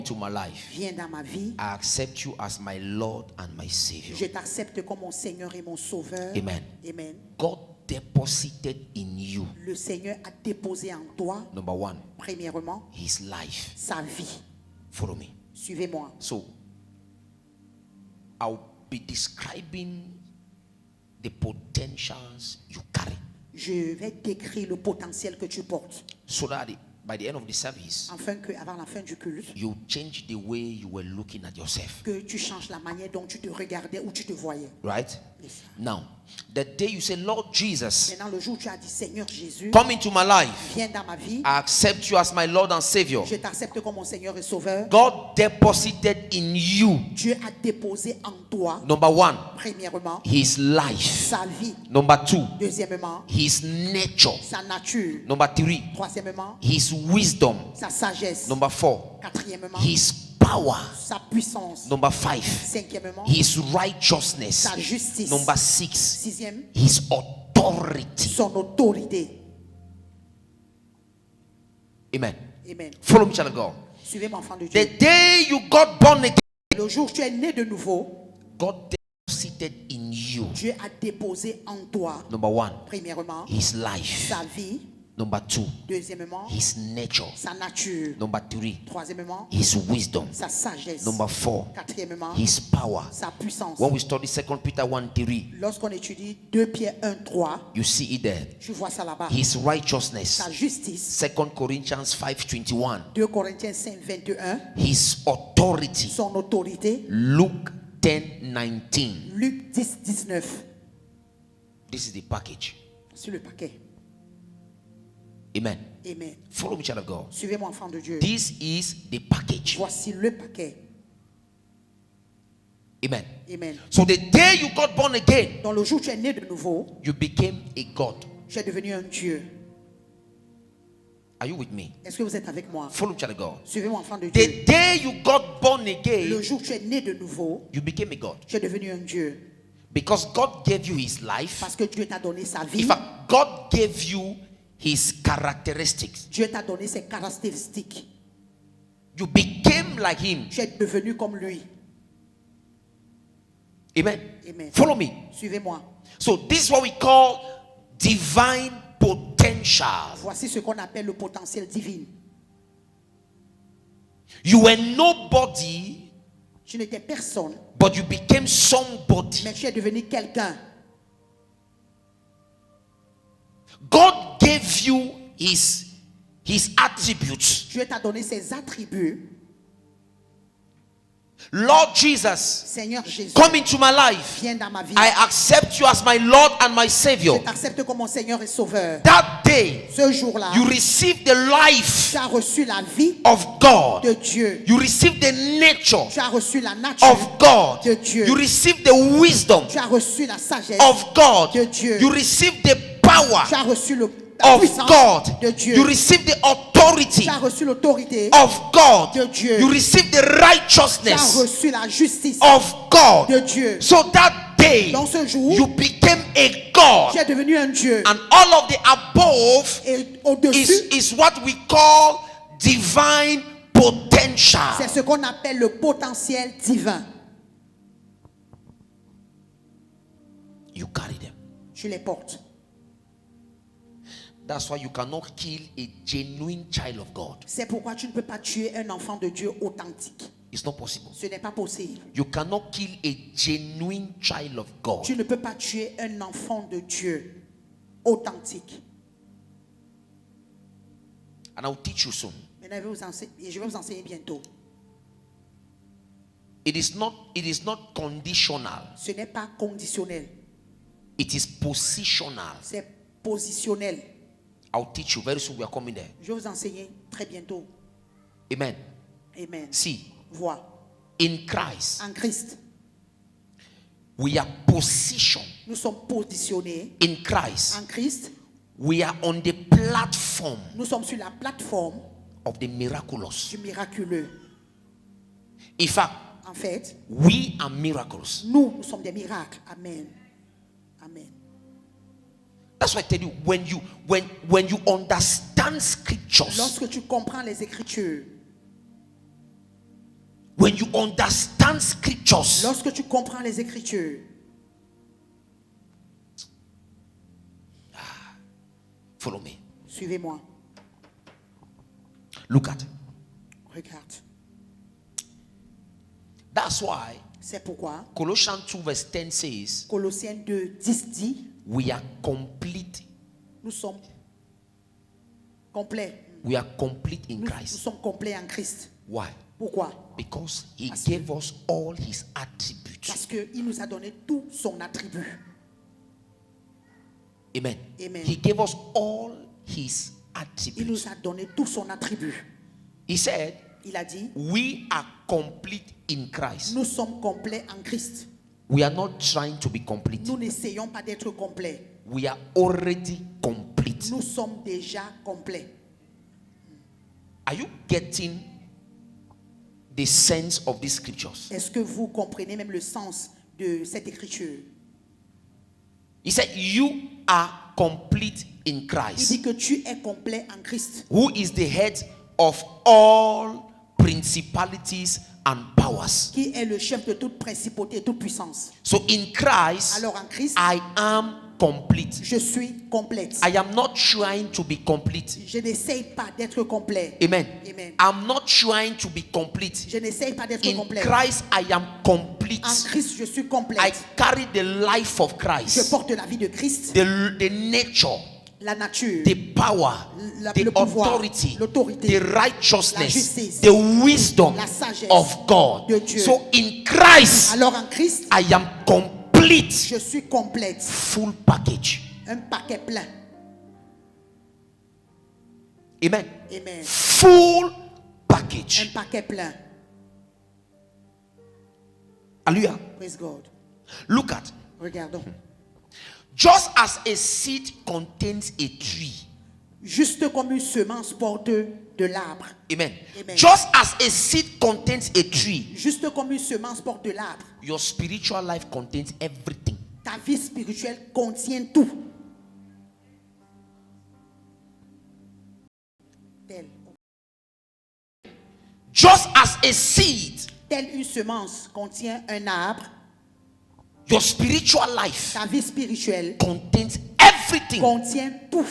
into my life. Viens dans ma vie. I accept you as my Lord and my Savior. Je t'accepte comme mon Seigneur et mon Sauveur. Amen. Amen. God deposited in you, Le Seigneur a déposé en toi, number one, premièrement, His life. sa vie. Follow me. Suivez-moi. So, I'll be describing the potentials you carry, Je vais décrire le potentiel que tu portes, so that by the end of the service, afin que, avant la fin du culte, you change the way you were looking at yourself. que tu changes la manière dont tu te regardais ou tu te voyais. Right? Yes. Now, the day you say, Lord Jesus, Maintenant, le jour où tu as dit, Seigneur Jésus, come into my life, viens dans ma vie, I accept you as my Lord and Savior. je t'accepte comme mon Seigneur et Sauveur. God deposited in you, Dieu a déposé en toi, number one, premièrement, His life. sa vie. Number two, Deuxièmement, His nature. sa nature. Number three, Troisièmement, His wisdom. sa sagesse. Number four, Quatrièmement, His power. sa puissance. Number five, Cinquièmement, His righteousness. sa justice. Number six, Sixième, His authority. son autorité. Amen. Amen. Follow me, child of God. Suivez-moi, enfant de The Dieu. day you got born again, Le jour où tu es né de nouveau, God deposited in you, Dieu a déposé en toi, number one, premièrement, His life. sa vie. Number two, Deuxièmement, His nature. sa nature. Number three, Troisièmement, His wisdom. sa sagesse. Number four, Quatrièmement, His power. sa puissance. When we study 2 Peter 1:3, Lorsqu'on étudie 2 Pierre 1, 3, you see it there. tu vois ça là-bas. His righteousness. Sa justice. 2 Corinthians 5:21. 2 Corinthiens 5, 21. His authority. Son autorité. Luke 10:19. Luc 10, 19. This is the package. Sur le paquet. Amen. Amen. Follow me, child of God. Suivez-moi, enfant de Dieu. This is the package. Voici le paquet. Amen. Amen. So the day you got born again, Dans le jour où tu es né de nouveau, you became a God. tu es devenu un Dieu. Are you with me? Est-ce que vous êtes avec moi? Follow me, child of God. Suivez-moi, enfant de Dieu. The day you got born Le again, jour où tu es né de nouveau, you became a God. tu es devenu un Dieu. Because God gave you His life. Parce que Dieu t'a donné sa vie. In fact, God gave you His characteristics. Dieu t'a donné ses caractéristiques. You became like Him. Tu es devenu comme lui. Amen. Amen. Follow me. Suivez-moi. So this is what we call divine potential. Voici ce qu'on appelle le potentiel divin. You were nobody, Tu n'étais personne, but you became somebody. mais tu es devenu quelqu'un. God gave you his attributes. Dieu t'a donné ses attributs. Lord Jesus, Seigneur Jésus, come into my life. viens dans ma vie. I accept you as my Lord and my Je Savior. t'accepte comme mon Seigneur et Sauveur. That day, Ce jour-là, you received the life tu as reçu la vie of God. de Dieu. You received the nature Tu as reçu la nature of God. de Dieu. You received the wisdom Tu as reçu la sagesse of God. de Dieu. You received the power Tu as reçu la of puissance God. de Dieu. You received the authority Tu as reçu l'autorité of God. de Dieu. You received the Tu as righteousness reçu la justice of God. de Dieu. So that day, Dans ce jour, you became a God. tu es devenu un Dieu. And all of the above Et au-dessus, is what we call divine potential. c'est ce qu'on appelle le potentiel divin. You carry them. Tu les portes. That's why you cannot kill a genuine child of God. C'est pourquoi tu ne peux pas tuer un enfant de Dieu authentique. It's not possible. Ce n'est pas possible. You cannot kill a genuine child of God. Tu ne peux pas tuer un enfant de Dieu authentique. And I'll teach you soon. Maintenant, je vais vous enseigner bientôt. It is not conditional. Ce n'est pas conditionnel. It is positional. C'est positionnel. I'll teach you very soon. We are coming there. Je vais vous enseigner très bientôt. Amen. Amen. See, Vois. in Christ, En Christ, we are positioned. nous sommes positionnés. In Christ, En Christ, we are on the platform nous sommes sur la plateforme of the miraculous. du miraculeux. In fact, En fait, we are miracles. nous sommes des miracles. Amen. Amen. That's why I tell you, when you understand scriptures, Lorsque tu comprends les Écritures, When you understand scriptures, Lorsque tu comprends les Écritures, follow me. suivez-moi, Look at. regarde. That's why C'est pourquoi Colossians 2 verse 10 says, Colossiens 2, 10 dit, we are complete. nous sommes complets. We are complete in Nous Christ. sommes complets en Christ. Why? Pourquoi? Because he Parce que- gave us all his attributes. Parce qu'il nous a donné tout son attribut. Amen. Amen. He gave us all his Il attributes. nous a donné tout son attribut. He said, Il a dit, we are complete in Christ. nous sommes complets en Christ. We are not trying to be complete. Nous n'essayons pas d'être complets. We are already complete. Nous sommes déjà complets. Are you getting the sense of these scriptures? Est-ce que vous comprenez même le sens de cette écriture? He said, you are complete in Il Christ, dit que tu es complet en Christ, who is the head of all principalities and powers. qui est le chef de toute principauté et toute puissance. So in Christ, Alors en Christ, I am complete. je suis complète. I am not trying to be complete. Je n'essaye pas d'être complet. Amen. Amen. I'm not trying to be complete. Je n'essaye pas d'être In complet. Christ, I am complete. En Christ, je suis I complète. carry the life of Je Christ, porte la vie de Christ, the nature, la nature, the power, the le pouvoir, authority, l'autorité, the la righteousness, justice, the wisdom la sagesse of God. de Dieu. So in Christ, Alors en Christ, I am complete. je suis complète. Full package. Un paquet plein. Amen. Amen. Full Un package. paquet plein. Hallelujah. Praise God. Look at. Regardons. Just as a seed contains a tree. Juste comme une semence porte de l'arbre. Amen. Amen. Just as a seed contains a tree, Juste comme une semence porte de l'arbre. your spiritual life contains everything. Ta vie spirituelle contient tout. Just as a seed, Telle une semence contient un arbre, your spiritual life ta vie spirituelle contains everything contient tout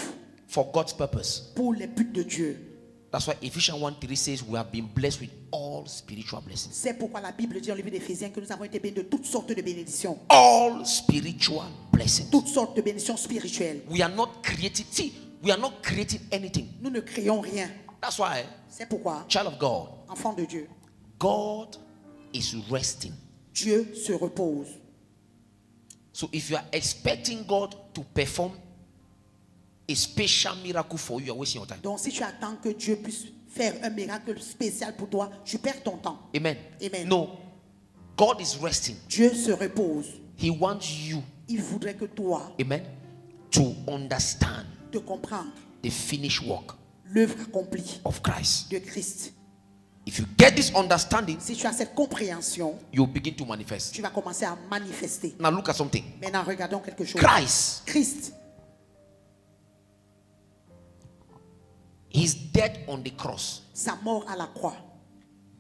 for God's purpose. pour les buts de Dieu. That's why Ephesians 1:3 says we have been blessed with all spiritual blessings. C'est pourquoi la Bible dit dans le livre d'Éphésiens que nous avons été bénis de toutes sortes de bénédictions. All spiritual blessings. Toutes sortes de bénédictions spirituelles. We are not creating. See, we are not creating anything. Nous ne créons rien. That's why, C'est pourquoi, child of God, enfant de Dieu, God is resting. Dieu se repose. So if you are expecting God to perform a special miracle for you, you're wasting your time. Donc si tu attends que Dieu puisse faire un miracle spécial pour toi, tu perds ton temps. Amen. Amen. No. God is resting. Dieu se repose. He wants you, Il voudrait que toi amen, to understand te comprennes the finished work l'œuvre accomplie of Christ. de Christ. If you get this understanding, Si tu as cette compréhension, you'll begin to manifest. tu vas commencer à manifester. Now look at something. Maintenant, regardons quelque chose. Christ, Christ, his death on the cross sa mort à la croix,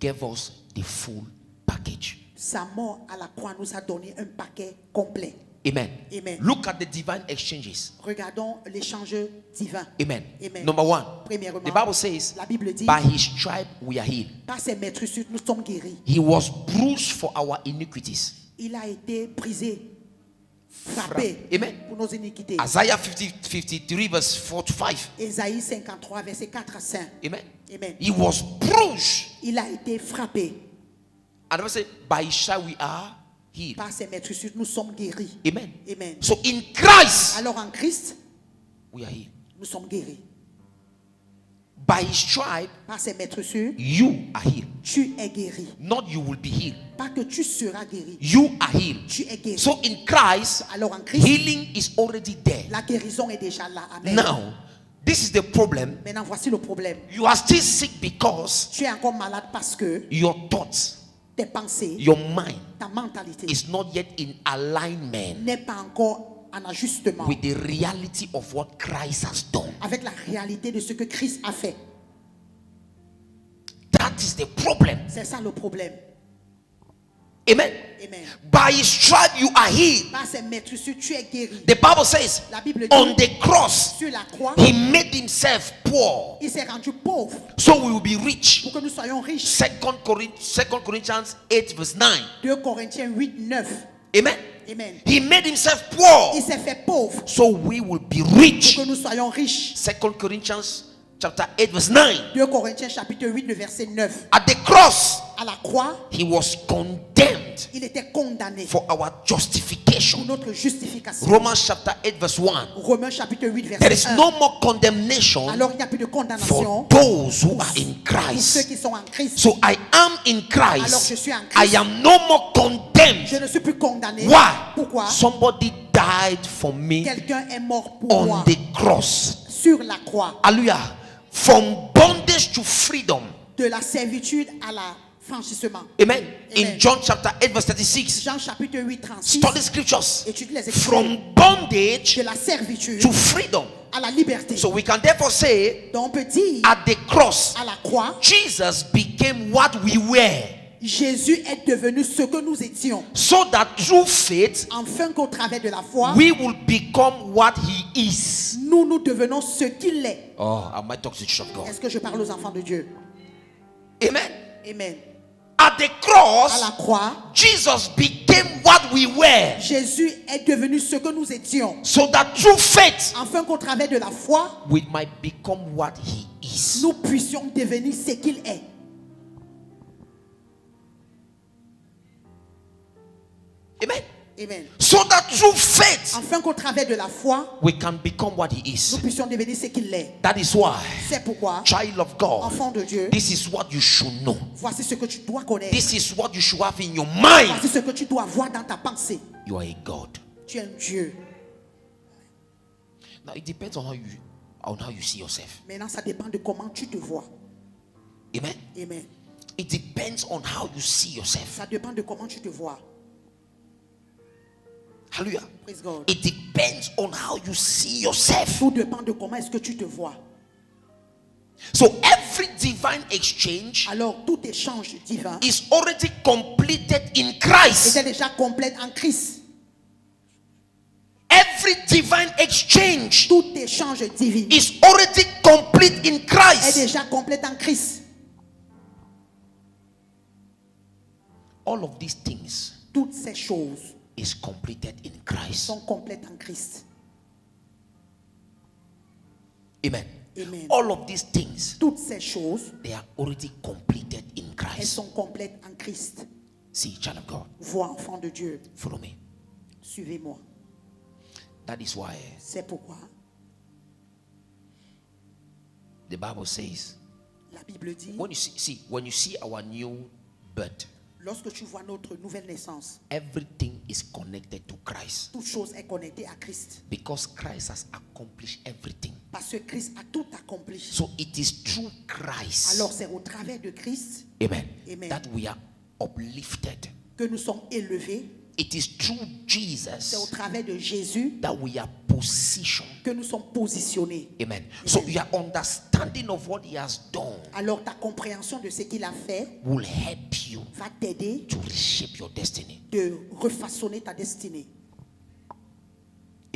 gave us the full package. sa mort à la croix nous a donné un paquet complet. Amen. Amen. Look at the divine exchanges. Regardons l'échange divin. Amen. Amen. Number one, Premièrement, the Bible says, la Bible dit, by his stripe we are healed. par ses maîtrisses, nous sommes guéris. He was bruised for our iniquities. Il a été brisé, frappé Amen. pour nos iniquités. Isaiah 53 verse 4 to 5. Ésaïe 53, verset 4 à 5. Amen. Amen. He was bruised. Il a été frappé. And the Bible says, by his stripe we are healed. Par ses maîtrisses, nous sommes guéris. Amen. Amen. So in Christ Alors en Christ, we are healed. nous sommes guéris. By his stripe Par ses maîtrisses, you are healed. tu es guéri. Not you will be healed. Pas que tu seras guéri. You are healed. Tu es guéri. So in Christ, Alors en Christ, healing is already there. la guérison est déjà là. Amen. Now, this is the problem. Maintenant, voici le problème. You are still sick because Tu es encore malade parce que your thoughts, tes pensées, your mind ta mentalité is not yet in alignment n'est pas encore en ajustement with the reality of what Christ has done. avec la réalité de ce que Christ a fait. That is the problem. C'est ça le problème. Amen. Amen. By his stripe you are healed. Par ses maîtrisses, tu es guéri. The Bible says, La Bible dit, on the cross, sur la croix, he made himself poor, il s'est rendu pauvre so we will be rich. pour que nous soyons riches. 2 Corinthians 8 verse 9. 2 Corinthiens 8, 9. Amen. Amen. He made himself poor, Il s'est fait pauvre so we will be pour rich. que nous soyons riches. 2 Corinthians chapter 8 verse 9. 2 Corinthiens chapitre 8, le verset 9. At the cross, À la croix, he was condemned il était condamné for our pour justification. notre justification. Romans chapter 8 verse 1. Romains chapitre 8, There is verset 1. no more condemnation Alors il n'y a plus de condamnation for those who are in pour ceux Christ. qui sont en Christ. So I am in Alors Christ. je suis en I Christ. am no more condemned. Je ne suis plus condamné. Why? Pourquoi? Somebody died for me Quelqu'un est mort pour on moi the cross. sur la croix. Hallelujah. From bondage to freedom. De la servitude à l'affranchissement. Amen. In Amen. John chapter 8 verse 36. Jean chapitre 8, 36. Study scriptures. Étudie les Écritures. From bondage De la servitude to freedom. à la liberté. So we can therefore say, Donc on peut dire, at the cross, à la croix, Jesus became what we were, Jésus est devenu ce que nous étions. so that through faith Afin qu'au travers de la foi, we will become what he is. nous devenons ce qu'il est. Oh, I might talk to the church of God. Est-ce que je parle aux enfants de Dieu? Amen. Amen. At the À cross, la croix, Jesus became what we were, Jésus est devenu ce que nous étions. so that through faith Afin qu'au travers de la foi, we might become what he is. nous puissions devenir ce qu'il est. Amen. Amen. So that through faith Afin qu'au travers de la foi, we can become what he nous is. puissions devenir ce qu'il est. That is why, C'est pourquoi, child of God, enfant de Dieu, this is what you should know. voici ce que tu dois connaître. This is what you should have in your mind. Voici ce que tu dois avoir dans ta pensée. You are a God. Tu es un Dieu. Now it depends on how you see yourself. Maintenant, ça dépend de comment tu te vois. Amen. Amen. It depends on how you see yourself. Ça dépend de comment tu te vois. Hallelujah. Praise God. It depends on how you see yourself. Tout dépend de comment est-ce que tu te vois. So every divine exchange Alors, tout échange divin is already completed in Christ. était déjà complète en Christ. Every divine exchange Tout échange divin is already complete in est Christ. déjà complète en Christ. All of these things Toutes ces choses is completed in Christ. sont complètes en Christ. Amen. Amen. All of these things, Toutes ces choses, they are already completed in elles Christ. sont complètes en Christ. See, child of God, Vois, enfant de Dieu, follow me. suivez-moi. That is why C'est pourquoi the Bible says, la Bible dit, when you see our new birth, lorsque tu vois notre nouvelle naissance, everything is connected to Christ. toute chose est connectée à Christ. Because Christ has accomplished everything. Parce que Christ a tout accompli. So it is through Christ, Alors c'est au travers de Christ amen, Amen. that we are uplifted. que nous sommes élevés. It is through C'est au Jesus travers de Jésus that we are positioned. que nous sommes positionnés. Amen. So your understanding of what he has done Alors ta compréhension de ce qu'il a fait will help you va t'aider to reshape your destiny. de refaçonner ta destinée.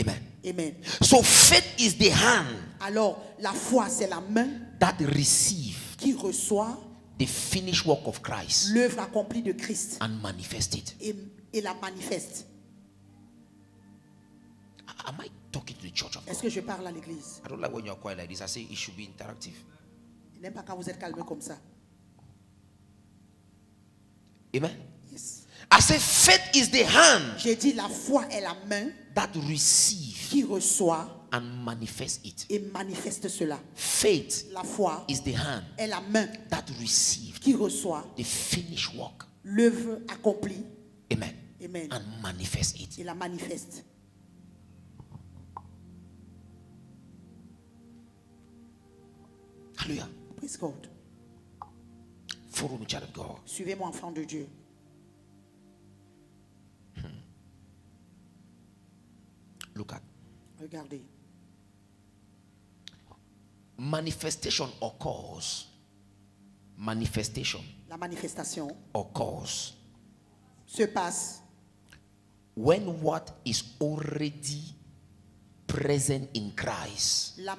Amen. Amen. So faith is the hand Alors la foi, c'est la main that receive qui reçoit the finished work of Christ l'œuvre accomplie de Christ and manifest it. et la manifeste. Am I talking to the church of God? Est-ce que je parle à l'église? I don't like when you're quiet like this. I say it should be interactive. Je n'aime pas quand vous êtes calme comme ça. Amen. Yes. I say faith is the hand J'ai dit la foi est la main that receive qui reçoit and manifest it. et manifeste cela. Faith La foi is the hand est la main that received qui reçoit the finished work. l'œuvre accomplie Amen. Amen. And manifest it. et la manifeste. Hallelujah. Praise God. Follow me, child of God. Suivez-moi, enfant de Dieu. Look at Regardez. manifestation occurs. Manifestation La manifestation occurs se passe when what is already present in Christ. la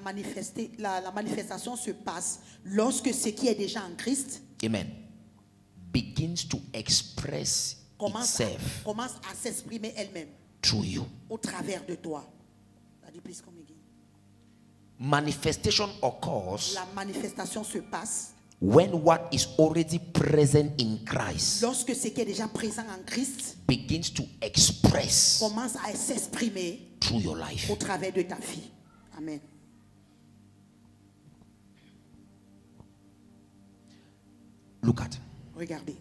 manifestation se passe lorsque ce qui est déjà en Christ Amen. Begins to express commence itself à s'exprimer elle-même through you. au travers de toi. Please come again. Manifestation occurs La manifestation se passe when what is already present in Christ lorsque ce qui est déjà présent en Christ begins to express commence à s'exprimer through your life. au travers de ta vie. Amen. Look at. Regardez.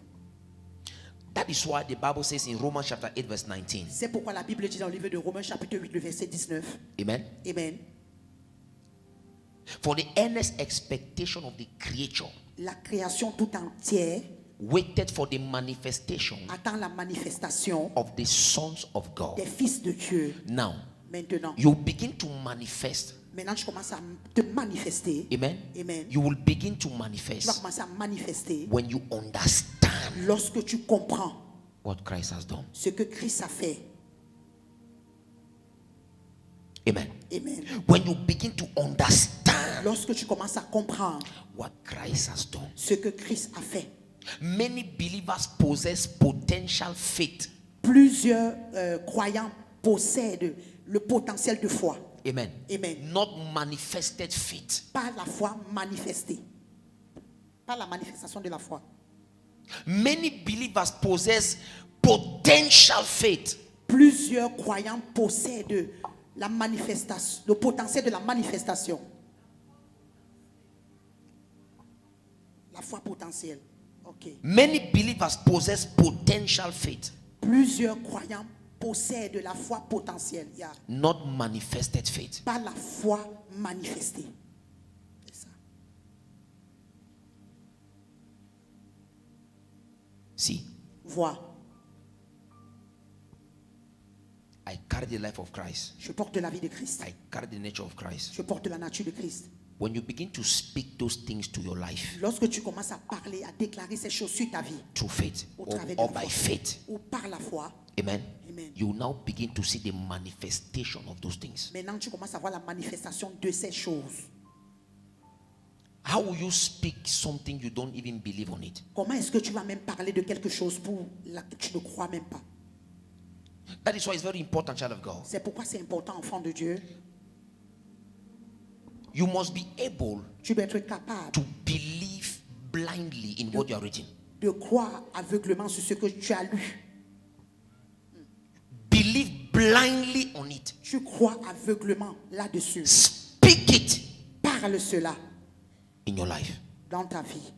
That is why the Bible says in Romans chapter 8 verse 19. C'est pourquoi la Bible dit dans le livre de Romains chapitre 8 le verset 19. Amen. Amen. For the earnest expectation of the creature La création tout entière waited for the manifestation attend la manifestation of the sons of God. des fils de Dieu. Now, Maintenant, you begin to manifest. tu commences à te manifester. Amen. Amen. You will begin to Tu vas manifest commencer à manifester when you understand lorsque tu comprends what Christ has done. ce que Christ a fait. Amen. Amen. When you begin to understand Lorsque tu commences à comprendre what Christ has done. ce que Christ a fait. Many believers possess potential faith. Plusieurs croyants possèdent le potentiel de foi. Amen. Amen. Not manifested faith. Pas la foi manifestée. Pas la manifestation de la foi. Many believers possess potential faith. Plusieurs croyants possèdent la manifestation, le potentiel de la manifestation. La foi potentielle. Ok. Many believers possess potential faith. Plusieurs croyants possèdent la foi potentielle. Il y a Not manifested faith. pas la foi manifestée. C'est ça. See, Vois, I carry the life of Christ. je porte la vie de Christ. I carry the nature of Christ. Je porte la nature de Christ. When you begin to speak those things to your life Lorsque tu commences à parler, à déclarer ces choses sur ta vie, through faith au or, travers or de la by foi, faith, ou par la foi, amen, Amen. you will now begin to see the manifestation of those things. maintenant tu commences à voir la manifestation de ces choses. How will you speak something you don't even believe on it? Comment est-ce que tu vas même parler de quelque chose pour laquelle tu ne crois même pas? That is why it's very important, child of God. C'est pourquoi c'est important, enfant de Dieu. You must be able Tu dois être capable to believe blindly in what you are reading. de croire aveuglement sur ce que tu as lu. Believe blindly on it. Tu crois aveuglement là-dessus. Speak it Parle cela in your life. dans ta vie.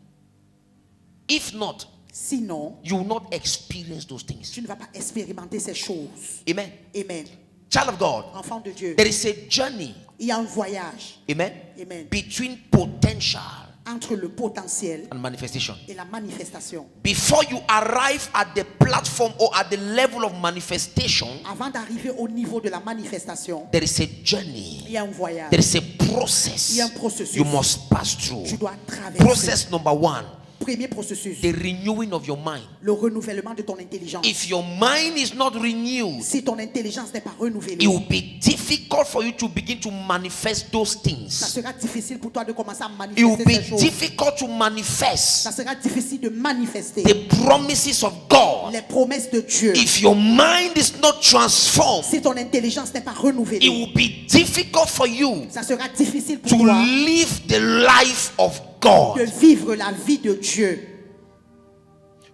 If not, Sinon, you will not experience those things. tu ne vas pas expérimenter ces choses. Amen. Amen. Child of God, Enfant de Dieu, there is a journey, il y a un voyage amen, Amen. between potential entre le potentiel and manifestation. et la manifestation. Before you arrive at the platform or at the level of manifestation, Avant d'arriver au niveau de la manifestation, there is a journey. il y a un voyage. There is a process Il y a un processus. you must pass through. Tu dois traverser. Process number one, Premier processus, the renewing of your mind. le renouvellement de ton intelligence. If your mind is not renewed, Si ton intelligence n'est pas renouvelée, it will be difficult for you to begin to manifest those ça things. sera difficile pour toi de commencer à It will manifester ces be choses. difficult to manifest Ça sera difficile de manifester the promises of God. les promesses de Dieu. If your mind is not transformed, Si ton intelligence n'est pas it renouvelée, will be difficult for you ça sera difficile pour to toi live the life of de God. vivre la vie de Dieu.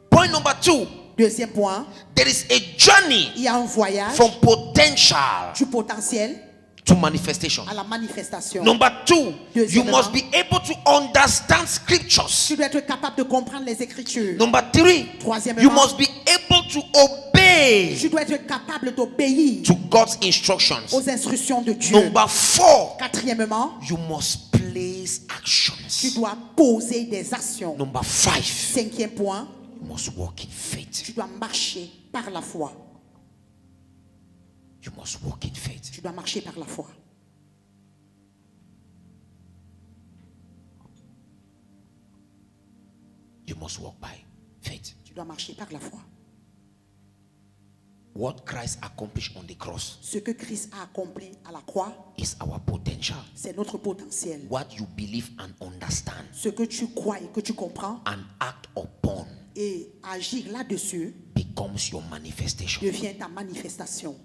Point number two, Deuxième point, there is a journey il y a un voyage from potential du potentiel to manifestation. à la manifestation. Number two, you Deuxièmement, must be able to understand scriptures. tu dois être capable de comprendre les Écritures. Number three, Troisièmement, you must be able to obey tu dois être capable d'obéir to God's instructions. aux instructions de Dieu. Number four, Quatrièmement, you must place tu actions. dois poser des actions. Number five, Cinquième point, you must walk in faith. tu dois marcher par la foi. You must walk in faith. Tu dois marcher par la foi. You must walk by faith. Tu dois marcher par la foi. What Christ accomplished on the cross Ce que Christ a accompli à la croix, is our potential. c'est notre potentiel. What you believe and understand Ce que tu crois et que tu comprends and act upon et agir là-dessus becomes your manifestation. devient ta manifestation.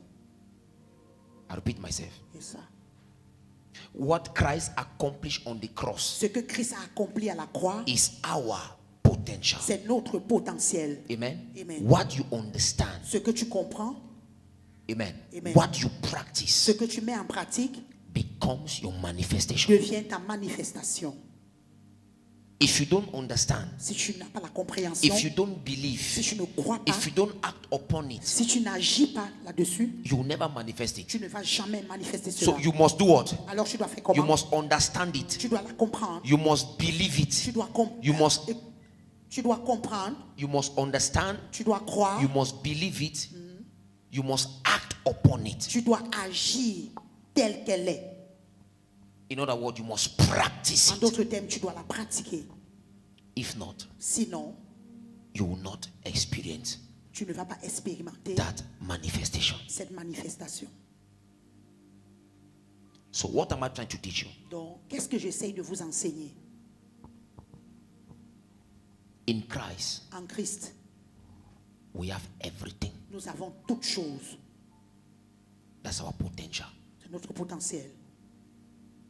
I repeat myself. C'est ça. What Christ accomplished on the cross Ce que Christ a accompli à la croix, is our potential. c'est notre potentiel. Amen. Amen. What you understand. Ce que tu comprends, Amen. Amen. What you ce practice que tu mets en pratique becomes your manifestation. devient ta manifestation. If you don't understand, Si tu n'as pas la compréhension, if you don't si believe, tu ne crois pas, if you don't act upon it, si tu n'agis pas là-dessus, you will never manifest it. tu ne vas jamais manifester cela. So you must do what? Alors tu dois faire You comment? must understand it. Tu dois la comprendre. You must believe Tu it. dois, tu dois comprendre. You must understand. Tu dois croire. You must believe it. You must act upon it. Tu dois agir telle qu'elle est. In other words, you must practice En it. d'autres termes, tu dois la pratiquer. If not, Sinon, you will not experience tu ne vas pas expérimenter that manifestation. cette manifestation. So what am I trying to teach you? Donc, qu'est-ce que j'essaye de vous enseigner? In Christ, En Christ, we have everything. nous avons toutes choses. That's our potential. C'est notre potentiel.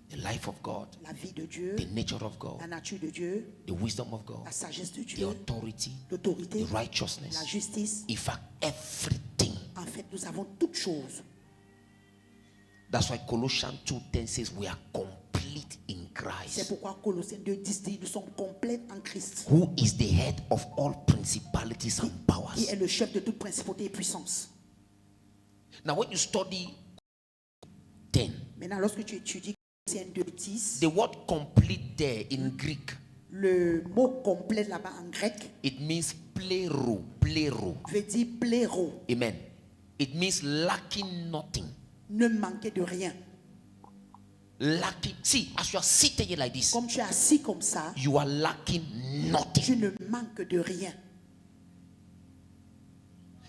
The life of God, La vie de Dieu, the nature of God, la nature de Dieu, the wisdom of God, la sagesse de the Dieu, authority, l'autorité, the righteousness. la justice. In fact, everything. En fait, nous avons toutes choses. That's why Colossians 2:10 says we are complete in C'est Christ, pourquoi Colossiens 2:10 dit nous sommes complets en Christ, who is the head of all principalities and qui powers. est le chef de toute principauté et puissance. Now, when you study 10, Maintenant, lorsque tu étudies Colossiens 2:10, the word complete there in Greek, le mot complet là-bas en grec it means plero, plero. veut dire pléro, Amen. It means lacking nothing. ne manquer de rien. Lacking. See, as you are seated here like this, Comme tu es assis comme ça, you are lacking nothing. tu ne manques de rien.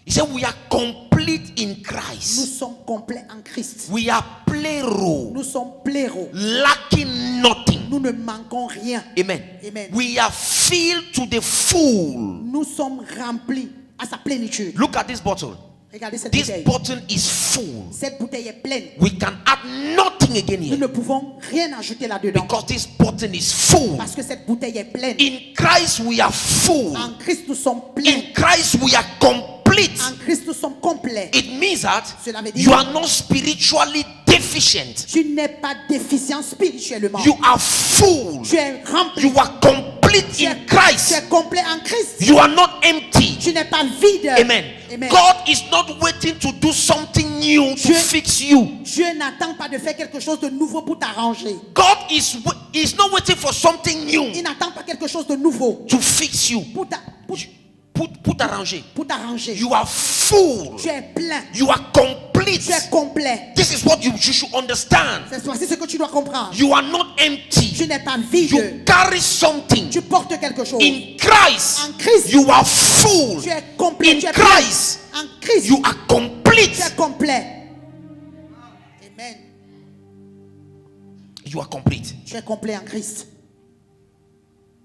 He said we are complete in Nous Christ. sommes complets en Christ. We are plero, Nous sommes pléro. lacking nothing. Nous ne manquons rien. Amen. Amen. We are filled to the full. Nous sommes remplis à sa plénitude. Look at this bottle. Regardez cette This bouteille. bottle is full. Cette bouteille est pleine. We can add nothing again Nous here ne pouvons rien ajouter là-dedans. because this bottle is full. Parce que cette bouteille est pleine. In Christ we are full. En Christ, nous sommes pleins. In Christ we are complete. En Christ, nous sommes complets. It means that Cela veut dire you are not spiritually deficient. tu n'es pas déficient spirituellement. You are full. Tu es rempli. You are complete Tu in es Christ. complet en Christ. You are not empty. Tu n'es pas vide. Amen. Amen. God is not waiting to do something new to Dieu- fix you. Dieu n'attend pas de faire quelque chose de nouveau pour t'arranger. God is not waiting for something new Il n'attend pas quelque chose de nouveau to fix you. Pour t'arranger. pour t'arranger. You are full. Tu es plein. You are complete. Tu es complet. This is what you should understand. C'est ce que tu dois comprendre. You are not empty. Tu n'es pas vide. You carry something. Tu portes quelque chose. In Christ, En Christ, you are full. tu es complet. In Tu es plein. Christ, En Christ, you are complete. tu es complet. Amen. You are complete. Tu es complet en Christ.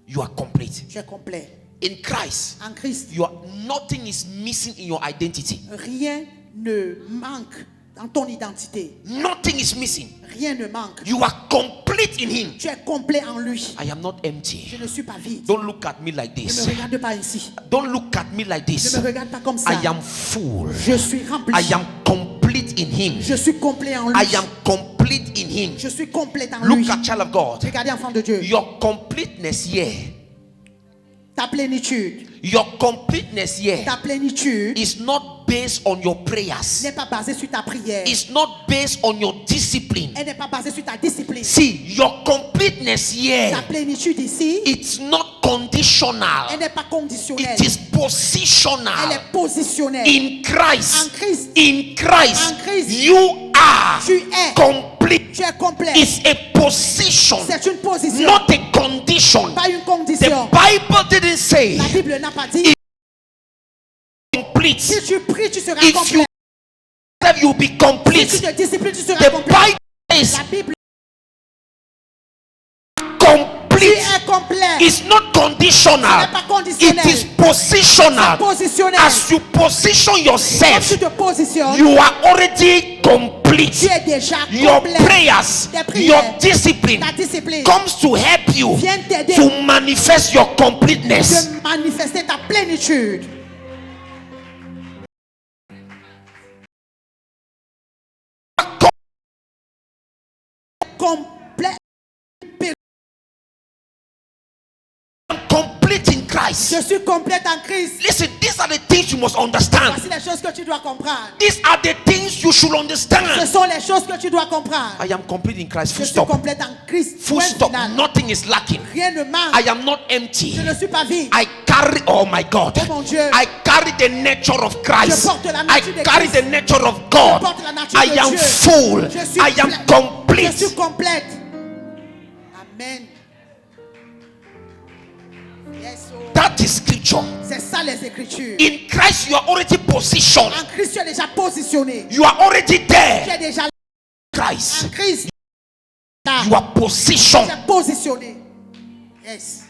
You are complete. Tu es complet. In Christ, En Christ, nothing is missing in your identity. rien ne manque dans ton identité. Nothing is missing. Rien ne manque. You are complete in Him. Tu es complet en lui. I am not empty. Je ne suis pas vide. Don't look at me like Ne this. me regarde pas ainsi. Don't look at me like Ne this. me regarde pas comme ça. I am full. Je suis rempli. I am complete in Him. Je suis complet en lui. I am complete in Him. Je suis complet en lui. Look at child of God. Regardez, enfant de Dieu. Your completeness here. Ta plénitude. Your completeness here Ta plénitude is not based on your prayers. n'est pas basée sur ta prière. It's not based on your discipline. Elle n'est pas basée sur ta discipline. See, your completeness Ta here, plénitude ici, it's not conditional. elle n'est pas conditionnelle. It is Elle positional. est positionnelle. In En Christ, Christ, in Christ, En Christ, you are tu es. complete. Tu es complet. It's a position, C'est une position, not a condition. pas une The condition. Bible didn't say La Bible n'a pas dit complete. si tu pries, tu seras If complet. you yourself, you'll be Si complete. tu te disciplines, tu seras The complet. Bible says La Bible complete est complet. is not conditional. Ce n'est pas conditionnel. It is positional. C'est positionnel. As you position Quand yourself, tu te positionnes, you are already complete. tu es déjà Your complet. prayers, Tes prières, your discipline ta discipline comes to help you vient t'aider to manifest your completeness. de manifester ta plénitude. Complet. Complete in Christ. Je suis complète en Christ. Listen, these are the things you must understand. Voici les choses que tu dois comprendre. These are the things you should Ce understand. sont les choses que tu dois comprendre. I am complete in Christ. Je Full suis stop. complète en Christ. Full Point stop. final. Nothing is lacking. Rien ne manque. I am not empty. Je ne suis pas vide. I carry, oh my God, Oh mon Dieu. I carry the nature of Christ. Je porte la I nature de carry Christ. the nature of God. Je porte la nature I de am Dieu. full. Je suis I am plein. Je complete. suis complète. Amen. Yes, oh. That is scripture. C'est ça les Écritures. In Christ, you are already positioned. En Christ, tu es déjà positionné. You are already Tu there. es déjà Christ, en Christ. Là, you are positioned. tu es positionné. Yes.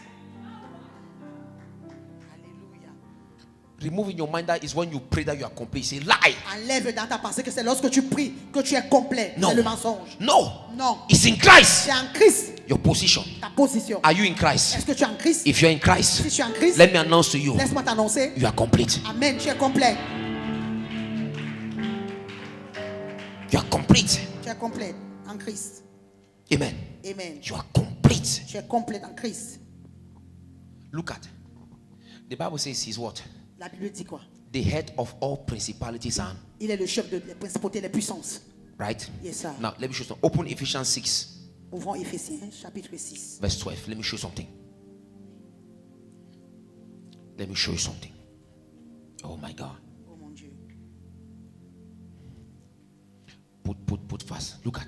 Alléluia. Remove in your mind that is when you pray that you are complete. Say lie. Enlève dans ta pensée que c'est lorsque tu pries que tu es complet. No. C'est le mensonge. No. Non. It's in Christ. C'est en Christ. Your position. Ta position. Are you in Christ? Est-ce que tu es en Christ? If you're in Si Christ, tu es en Christ, let me announce to you, laisse-moi t'annoncer. you are complete. Amen. Tu es complet. You are complete. Tu es complet en Christ. Amen. Amen. You are complete. Tu es complet en Christ. Look at. The Bible says he's what? La Bible dit quoi? The head of all principalities and Il est le chef des principautés et des puissances. right? Yes, sir. Now let me show you something. Open Ephesians 6, Ouvrons Éphésiens chapitre 6. verse 12. Let me show you something. Let me show you something. Oh my God. Oh mon Dieu. Put fast. Look at.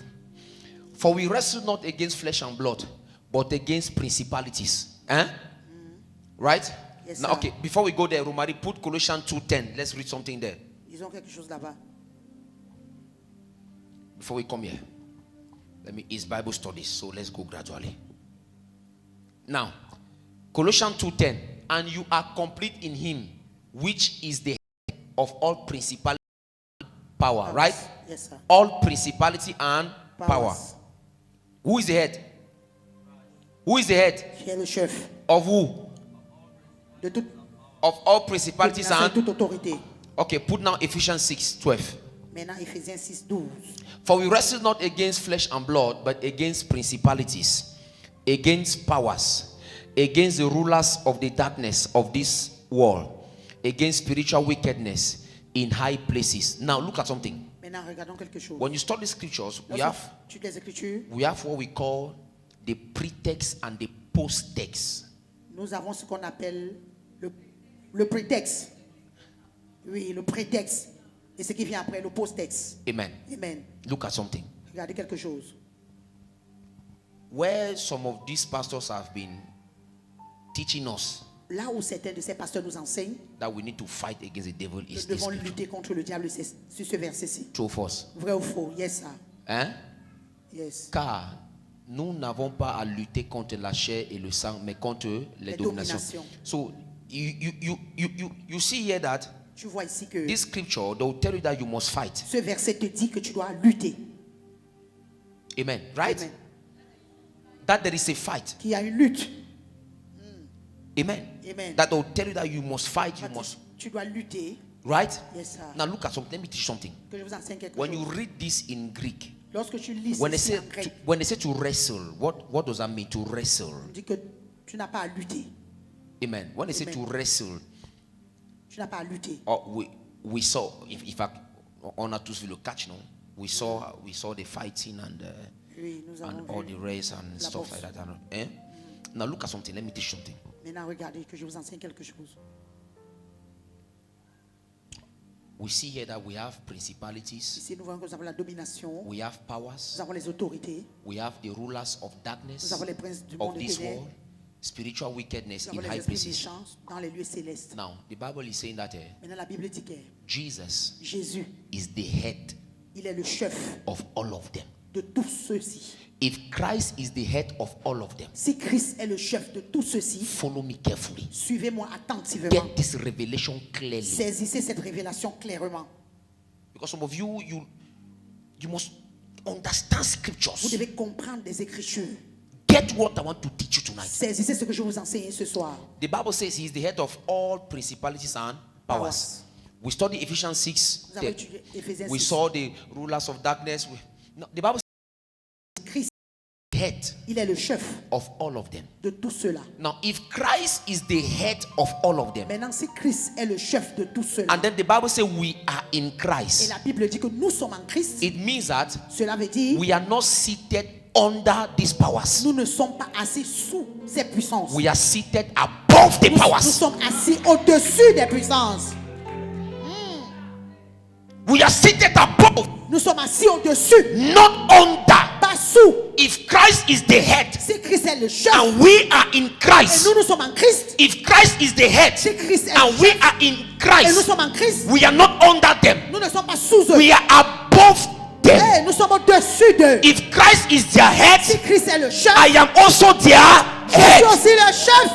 For we wrestle not against flesh and blood, but against principalities. Right? Yes, Now, sir. okay, before we go there, Romari, put Colossians 2:10. Let's read something there. Disons quelque chose là-bas. Before we come here. It's Bible studies, so let's go gradually. Now, Colossians 2:10. And you are complete in him, which is the head of all principality and power, right? Yes, sir. All principality and power. Powers. Who is the head? Who is the head? Tu es le chef Of who? de toute Of all principalities nation, and... toute autorité. Okay, put now Ephesians 6:12. Maintenant, Éphésiens 6, 12. For we wrestle not against flesh and blood, but against principalities, against powers, against the rulers of the darkness of this world, against spiritual wickedness in high places. Now look at something. Maintenant, regardons quelque chose. When you study scriptures, we Lorsque have tu lis les Écritures, what we call the pretext and the post-text. nous avons ce qu'on appelle le prétexte. Oui, le prétexte. Et ce qui vient après, le post-texte. Amen. Amen. Look at something. Regardez quelque chose. Where some of these pastors have been teaching us Là où certains de ces pasteurs nous enseignent, that we need to fight against the devil nous is this devons scripture. lutter contre le diable sur ce verset-ci. True or false? Vrai ou faux? Yes, sir. Hein? Yes. Car nous n'avons pas à lutter contre la chair et le sang, mais contre les dominations. So you see here that Tu vois ici que this scripture, they will tell you that you must fight. ce verset te dit que tu dois lutter. Amen. Right? Amen. That there is a fight. Qu'il y a une lutte. Amen. Amen. That they will tell you that you must fight, you must. Tu dois lutter. Right? Yes, sir. Now look at something. Let me teach you something. Que je vous enseigne quelque When chose. you read this in Greek, Lorsque tu lis when they ceci say en grec, when they say to wrestle, what does that mean? To wrestle. on dit que tu n'as pas à lutter. Amen. When they say to Amen. wrestle, Tu n'as pas à lutter. we saw in fact on a tous vu le catch, no? We saw the fighting and Oui, nous avons and all vu. the race and La stuff boxe. like that. Now look at something. Let me teach you something. Maintenant, regardez que je vous enseigne quelque chose. We see here that we have principalities, Ici, nous voyons que nous avons la domination. we have Nous powers, avons les autorités. we have the rulers of Nous darkness avons les princes du monde of de this ténèbres. world, spiritual wickedness Nous in avons les high esprits places. méchants dans les lieux célestes. Now the Bible is saying that Maintenant, la Bible dit que Jesus Jésus is the head Il est le chef of all of them. de tous ceux-ci. If Christ is the head of all of them, Si Christ est le chef de tous ceux-ci, follow me carefully. suivez-moi attentivement. Get this revelation clearly. Saisissez cette révélation clairement. Because some of you must understand Vous scriptures. devez comprendre les Écritures. Get what I want to teach you tonight. Saisissez ce que je vous enseigne ce soir. The Bible says he is the head of all principalities and powers. We studied Ephesians 6. Nous avons étudié Éphésiens We 6. saw the rulers of darkness. No, the Bible says Christ, he is the head il est le chef of all of them. de tout cela. Now, if Christ is the head of all of them, Maintenant, si Christ est le chef de tout cela, and then the Bible says we are in et Christ, la Bible dit que nous sommes en Christ, it means that cela veut dire we are not seated under these powers. nous ne sommes pas assis sous ces puissances. We are seated above the Nous powers. sommes assis au-dessus des puissances. We are seated above, Nous sommes assis au-dessus, not under. pas sous. If Christ is the head Si Christ est le chef, and we are in et Christ, nous sommes en Christ, if Christ is the head si Christ est and le we chef, are in et nous Christ, sommes en Christ, we are not under them. nous ne sommes pas sous eux. We are above them. Et nous sommes au-dessus d'eux. If Christ is their Si head, Christ est le chef, I am also their je suis head. aussi le chef.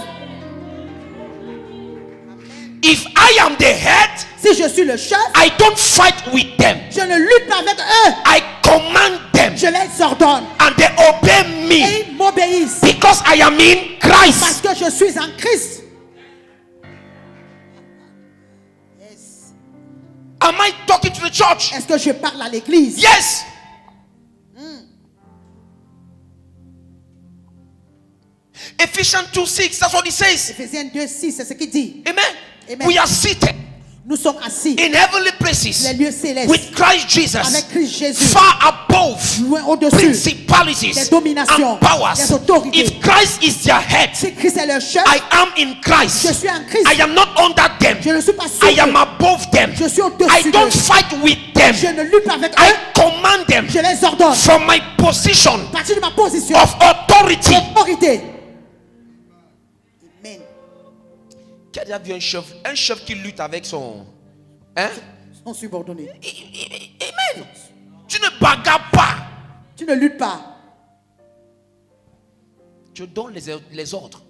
If I am the head, Si je suis le chef, I don't fight with them. je ne lutte pas avec eux. I command them Je les ordonne. and they obey Et me ils m'obéissent. because I am in Parce Christ. que je suis en Christ. Yes. Am I talking to the church? Est-ce que je parle à l'église? Yes. Ephesians 2:6, that's what it says. Éphésiens 2:6, c'est ce qu'il dit. Amen. Amen. We are seated Nous sommes assis in heavenly les places lieux célestes with Christ Jesus, avec Christ Jésus, far above loin au-dessus principalities des dominations, and powers. des autorités. If Christ is their head, Si Christ est le chef, I am in je Christ. suis en Christ. I am not under them. Je ne suis pas sous I am eux. above them. Je suis I au-dessus don't d'eux. fight with them. Je ne lutte pas avec I eux. command them Je les ordonne. from my position À partir de ma position of authority. d'autorité. Amen. Qui a déjà vu un chef qui lutte avec son... Hein? Son subordonné. Amen. Tu ne bagarres pas. Tu ne luttes pas. Tu donnes les ordres.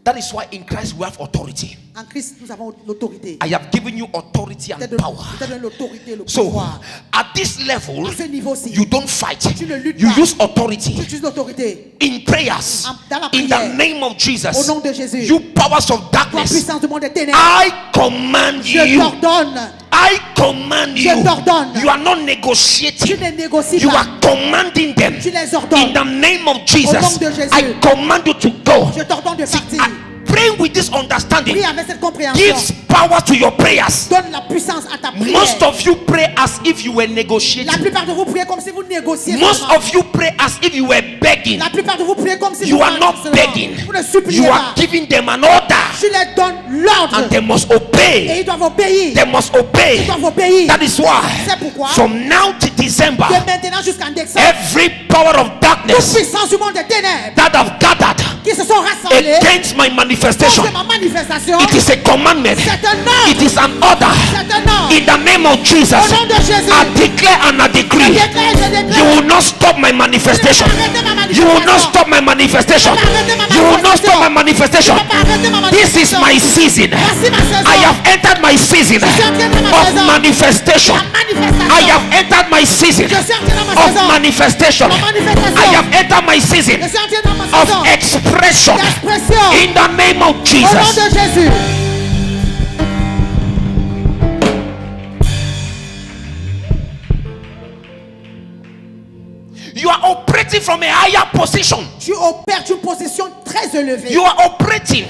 That is why in Christ we have authority. En Christ, nous avons l'autorité. I have given you authority and power. Je te donne l'autorité, le So, pouvoir. at this level, À ce niveau-ci, you don't fight. tu ne luttes You pas. use authority Tu utilises l'autorité. in prayers. Dans la In prière. the name of Jesus. Au nom de Jésus. You powers of Toi, darkness, puissance du monde des ténèbres, I command je you. t'ordonne. I command Je you. t'ordonne. You are not Tu negotiating. ne négocies You pas. are commanding them. Tu les In ordonnes. the name of Jesus, Au nom de Jésus. I command you to go. Je t'ordonne de partir. Praying with this understanding Prie avec cette compréhension. gives power to your prayers. Donne la puissance à ta prière. Most of you pray as if you were La negotiating. plupart de vous priez comme si vous négociez. Most seulement. of you pray as if you were begging. La plupart de vous priez comme si You vous are not seulement. begging. Vous ne suppliez You pas. are giving them an order, Tu les donnes l'ordre. and they must Et obey. ils doivent obéir. They must Ils obey. doivent obéir. That is why, C'est pourquoi, from now to December, de maintenant jusqu'en décembre, every power of toute darkness puissance du monde des ténèbres that have gathered qui se sont rassemblés against my manifestation, contre ma manifestation, it is a commandment. c'est un ordre. It is an order. C'est un ordre. In the name of Jesus, Au nom de Jésus, I declare and I je decree, déclare, je you déclare. will not stop my manifestation. Arrêtez ma You will not manifestation. stop my manifestation. You will not stop my manifestation. Arrêtez ma This is manifestation. my season. Voici ma saison. I have entered my season Je suis entré dans ma of saison. manifestation. La manifestation. I have entered my season Je suis entré dans ma of saison. manifestation. Ma manifestation. I have entered my season Je suis entré dans ma saison. of expression D'expression. in the name of Au nom Jesus. de Jésus. You are operating from a higher position. Tu opères d'une position très élevée. You are operating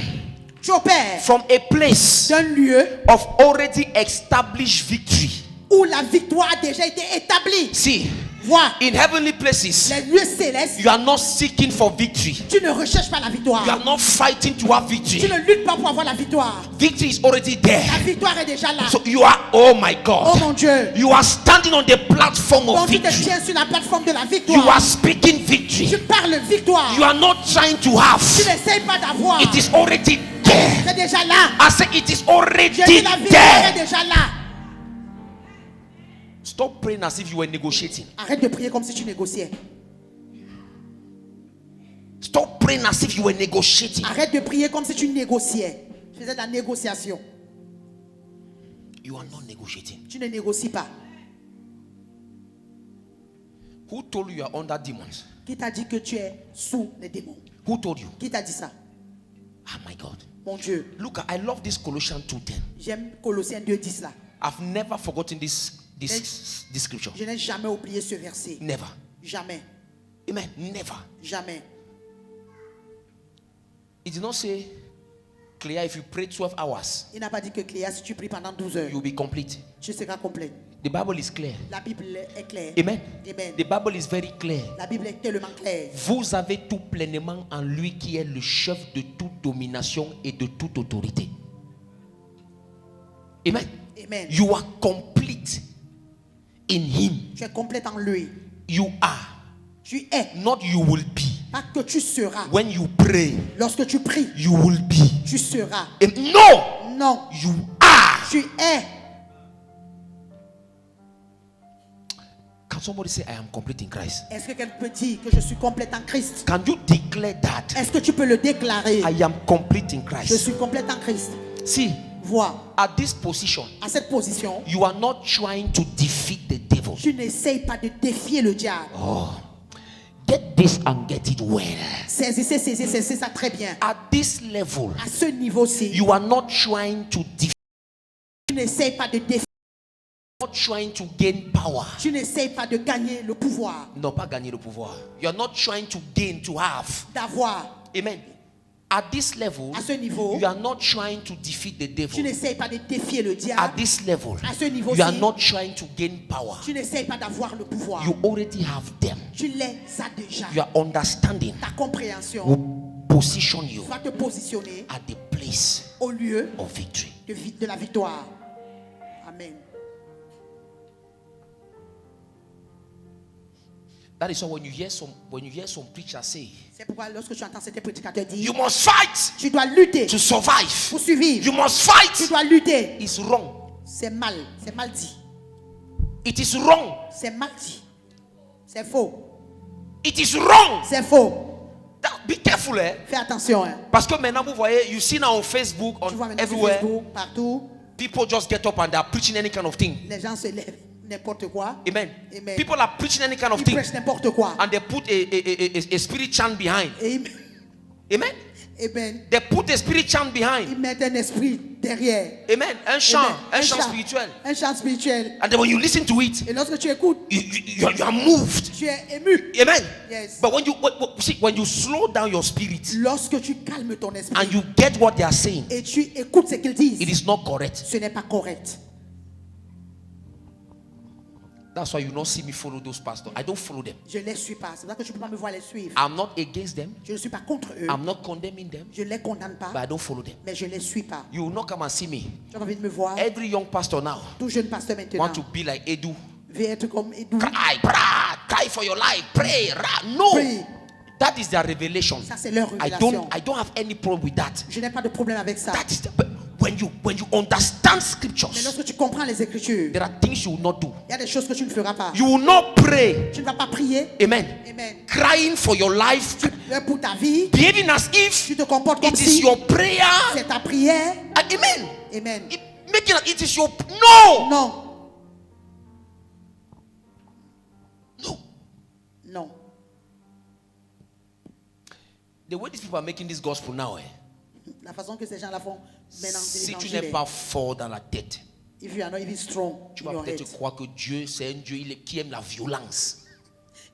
Tu opères from a place d'un lieu of already established victory. où la victoire a déjà été établie. See, Vois, in heavenly places, les lieux célestes, you are not seeking for victory. tu ne recherches pas la victoire. You are not fighting to have Tu victory. ne luttes pas pour avoir la victoire. Victory is already there. La victoire est déjà là. So you are, oh my Oh God, mon Dieu. you are standing on the platform Quand of tu te victory. tiens sur la plateforme de la You victoire, are speaking tu victory. parles victoire. You are not trying to Tu have. n'essayes pas d'avoir. It is already there. C'est déjà là. I say it is Je dis already la victoire est there. déjà là. Stop praying as if you were negotiating. Arrête de prier comme si tu négociais. Stop praying as if you were negotiating. Arrête de prier comme si tu négociais. Tu faisais de la négociation. You are not negotiating. Tu ne négocies pas. Who told you you are under demons? Qui t'a dit que tu es sous les démons? Who told you? Qui t'a dit ça? Oh my God. Mon Dieu. Look, I love this Colossians 2:10. J'aime Colossiens 2:10 là. I've never forgotten this scripture. Je n'ai jamais oublié ce verset. Never. Jamais. Amen. Never. Jamais. It did not say, Clear, if you pray 12 hours, Il n'a pas dit que Cléa, si tu pries pendant 12 heures, you'll be complete. tu seras complet. The Bible is clear. La Bible est claire. Amen. Amen. The Bible is very clear. La Bible est tellement claire. Vous avez tout pleinement en lui qui est le chef de toute domination et de toute autorité. Amen. Amen. You are complete in him. Tu es complète en lui. You are. Tu es. Not you will be. Pas que tu seras. When you pray, Lorsque tu pries, you will be. tu seras. No. Non. You are. Tu es. Can somebody say, I am complete in Christ? Est-ce que quelqu'un peut dire que je suis complète en Christ? Can you declare that? Est-ce que tu peux le déclarer? I am complete in Je Christ. suis complète en Christ. See, Vois, at this position, à cette position, you are not trying to defeat the devil. tu n'essayes pas de défier le diable. Oh, get this and get it well. Saisissez ça très bien. At this level, À ce niveau-ci, you are not trying to defeat, tu n'essayes pas de défier. not trying to gain power. Tu n'essayes pas de gagner le pouvoir, Non, pas gagner le pouvoir. You are not trying to gain, to have. d'avoir. Amen. At this level, À ce niveau, you are not trying to defeat the tu devil. n'essayes pas de défier le At diable. this level, À ce you niveau-ci, are not trying to gain power. tu n'essayes pas d'avoir le pouvoir. You already have them. Tu les as déjà. Your understanding Ta compréhension will position you va te positionner at the place au lieu of victory. de la victoire. Amen. That is why when you hear some preachers say, C'est pourquoi lorsque tu entends certains prédicateurs dire, you must fight tu dois lutter to survive. pour survivre. You must Tu fight. dois lutter. It's wrong. C'est mal dit. It is wrong. C'est mal dit. C'est faux. It is wrong. C'est faux. Be careful, eh? Fais attention. Hein. Parce que maintenant vous voyez, you see now on Facebook, Tu vois on maintenant sur everywhere, Facebook, partout, people just get up and they are preaching any kind of thing. les gens se lèvent n'importe quoi. Amen. Amen. People are preaching any kind of Ils thing, prêchent n'importe quoi. and they put a spirit chant behind. Et Amen. Amen. They put a spirit chant behind. Ils mettent un esprit derrière. Amen. Un chant, Amen. un chant spirituel. Un chant spirituel. And then when you listen to it, Et lorsque tu écoutes, you are moved. tu es ému. Amen. Yes. But when you slow down your spirit Lorsque tu calmes ton esprit and you get what they are saying, et tu écoutes ce qu'ils disent, it is not correct. ce n'est pas correct. That's why you don't see me follow those pastors. I don't follow them. Je ne les suis pas. C'est pour ça que tu ne peux pas me voir les suivre. I'm not against them. Je ne suis pas contre eux. I'm not condemning them. Je ne les condamne But pas, I don't follow them. mais je ne les suis pas. You will not come and see me. Tu as envie de me voir. Every young pastor now Tout jeune pasteur maintenant want to be like Edu. veut être comme Edou. Cry for your life. Pray. No. Prie. That is their revelation. Ça, c'est leur I révélation. don't have any problem with that. Je n'ai pas de problème avec ça. That is but when you understand Mais scriptures, lorsque tu comprends les Écritures, there are things you will not do. il y a des choses que tu ne feras pas. You will not pray. Tu ne vas pas prier. Amen. Amen. Crying for your life, Tu pries pour ta vie. behaving as if Tu te comportes comme it is si your prayer. c'est ta prière. Amen. Amen. Making it is your no. Non. No. Non. The way these people are making this gospel now, La façon que ces gens la font maintenant, si tu l'évangile n'es est- pas fort dans la tête, If you are not even strong tu in vas your peut-être head, croire que Dieu, c'est un Dieu qui aime la violence.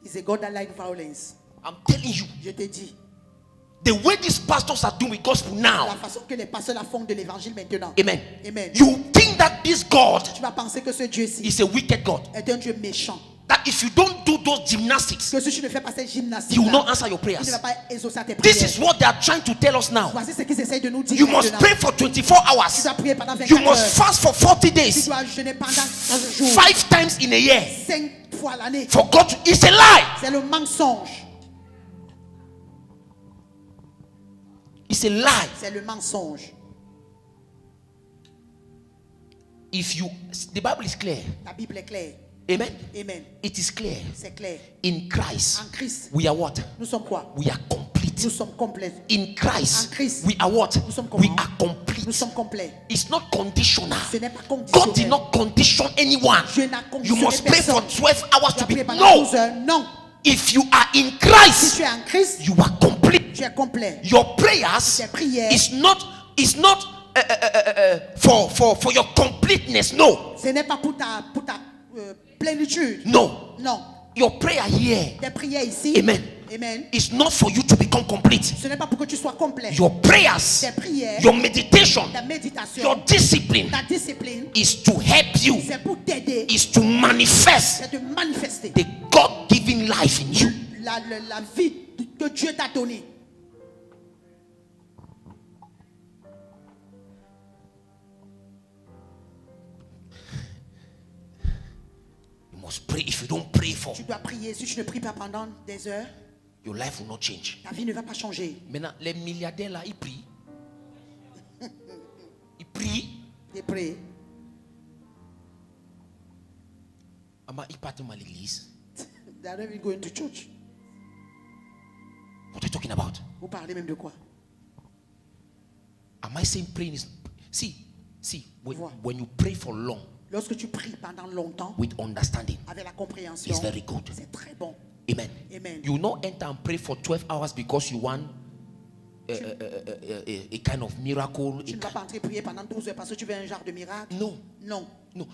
it's a God that like violence. I'm telling you, Je te dis, the way these pastors are doing gospel la now, façon que les pasteurs la font de l'évangile maintenant. amen. Amen. You think that this God Tu vas penser que ce Dieu-ci is a wicked God. est un Dieu méchant. That if you don't do those gymnastics, Que si tu ne fais pas cette gymnastique, He will not answer your il ne prayers. va pas exaucer tes This prières. is what they are trying to tell us now. Voici ce qu'ils essayent de nous dire. You must maintenant. pray for 24 Tu hours. dois prier pendant 24 You heures. must fast for 40 Tu days. dois jeûner pendant 15 jours. 5 times in a year. 5 fois l'année. For God to, it's a lie. C'est le mensonge. It's a lie. C'est le mensonge. If you, the Bible is clear. La Bible est claire. Amen. Amen. It is clear. C'est clair. In Christ, En Christ, we are what? nous sommes quoi? We are complete. Nous sommes complets. In Christ, En Christ, we are what? nous sommes We comment? are complete. Nous sommes complets. It's not conditional. Ce n'est pas God did conditionnel. not condition anyone. Dieu n'a You conditionné must pray for personne. 12 hours Tu to as be. prié pendant 12 No. heures. Non. If you are in Si Christ, tu es en Christ, you are complete. tu es complet. Your prayers Tes prières, is not for your completeness. No. ce n'est pas pour ta plénitude. No. Non. Your prayer here Tes prières ici. Amen. Amen. is not for you to become complete. Ce n'est pas pour que tu sois complet. Your prayers, Tes prières, your meditation, ta méditation, your discipline ta discipline, is to help you, c'est pour t'aider, is to manifest c'est de manifester the God-given life in you. la vie que Dieu t'a donnée. You must pray. If you don't pray for, Tu dois prier. Si tu ne pries pas pendant des heures, your life will not change. ta vie ne va pas changer. Maintenant, les milliardaires là, ils prient. Ils prient. Et prie. Ils partent à l'église. They are not even going to church. What are you talking about? Vous parlez même de quoi? Am I saying praying is... See, Voilà. when you pray for long Lorsque tu pries pendant longtemps, with understanding, avec la compréhension, it's very good. c'est très bon. Amen. Amen. You will not enter and pray for 12 hours because you want a kind of miracle. Tu ne vas pas entrer prier pendant 12 heures parce que tu veux un genre de miracle. No, Non. no.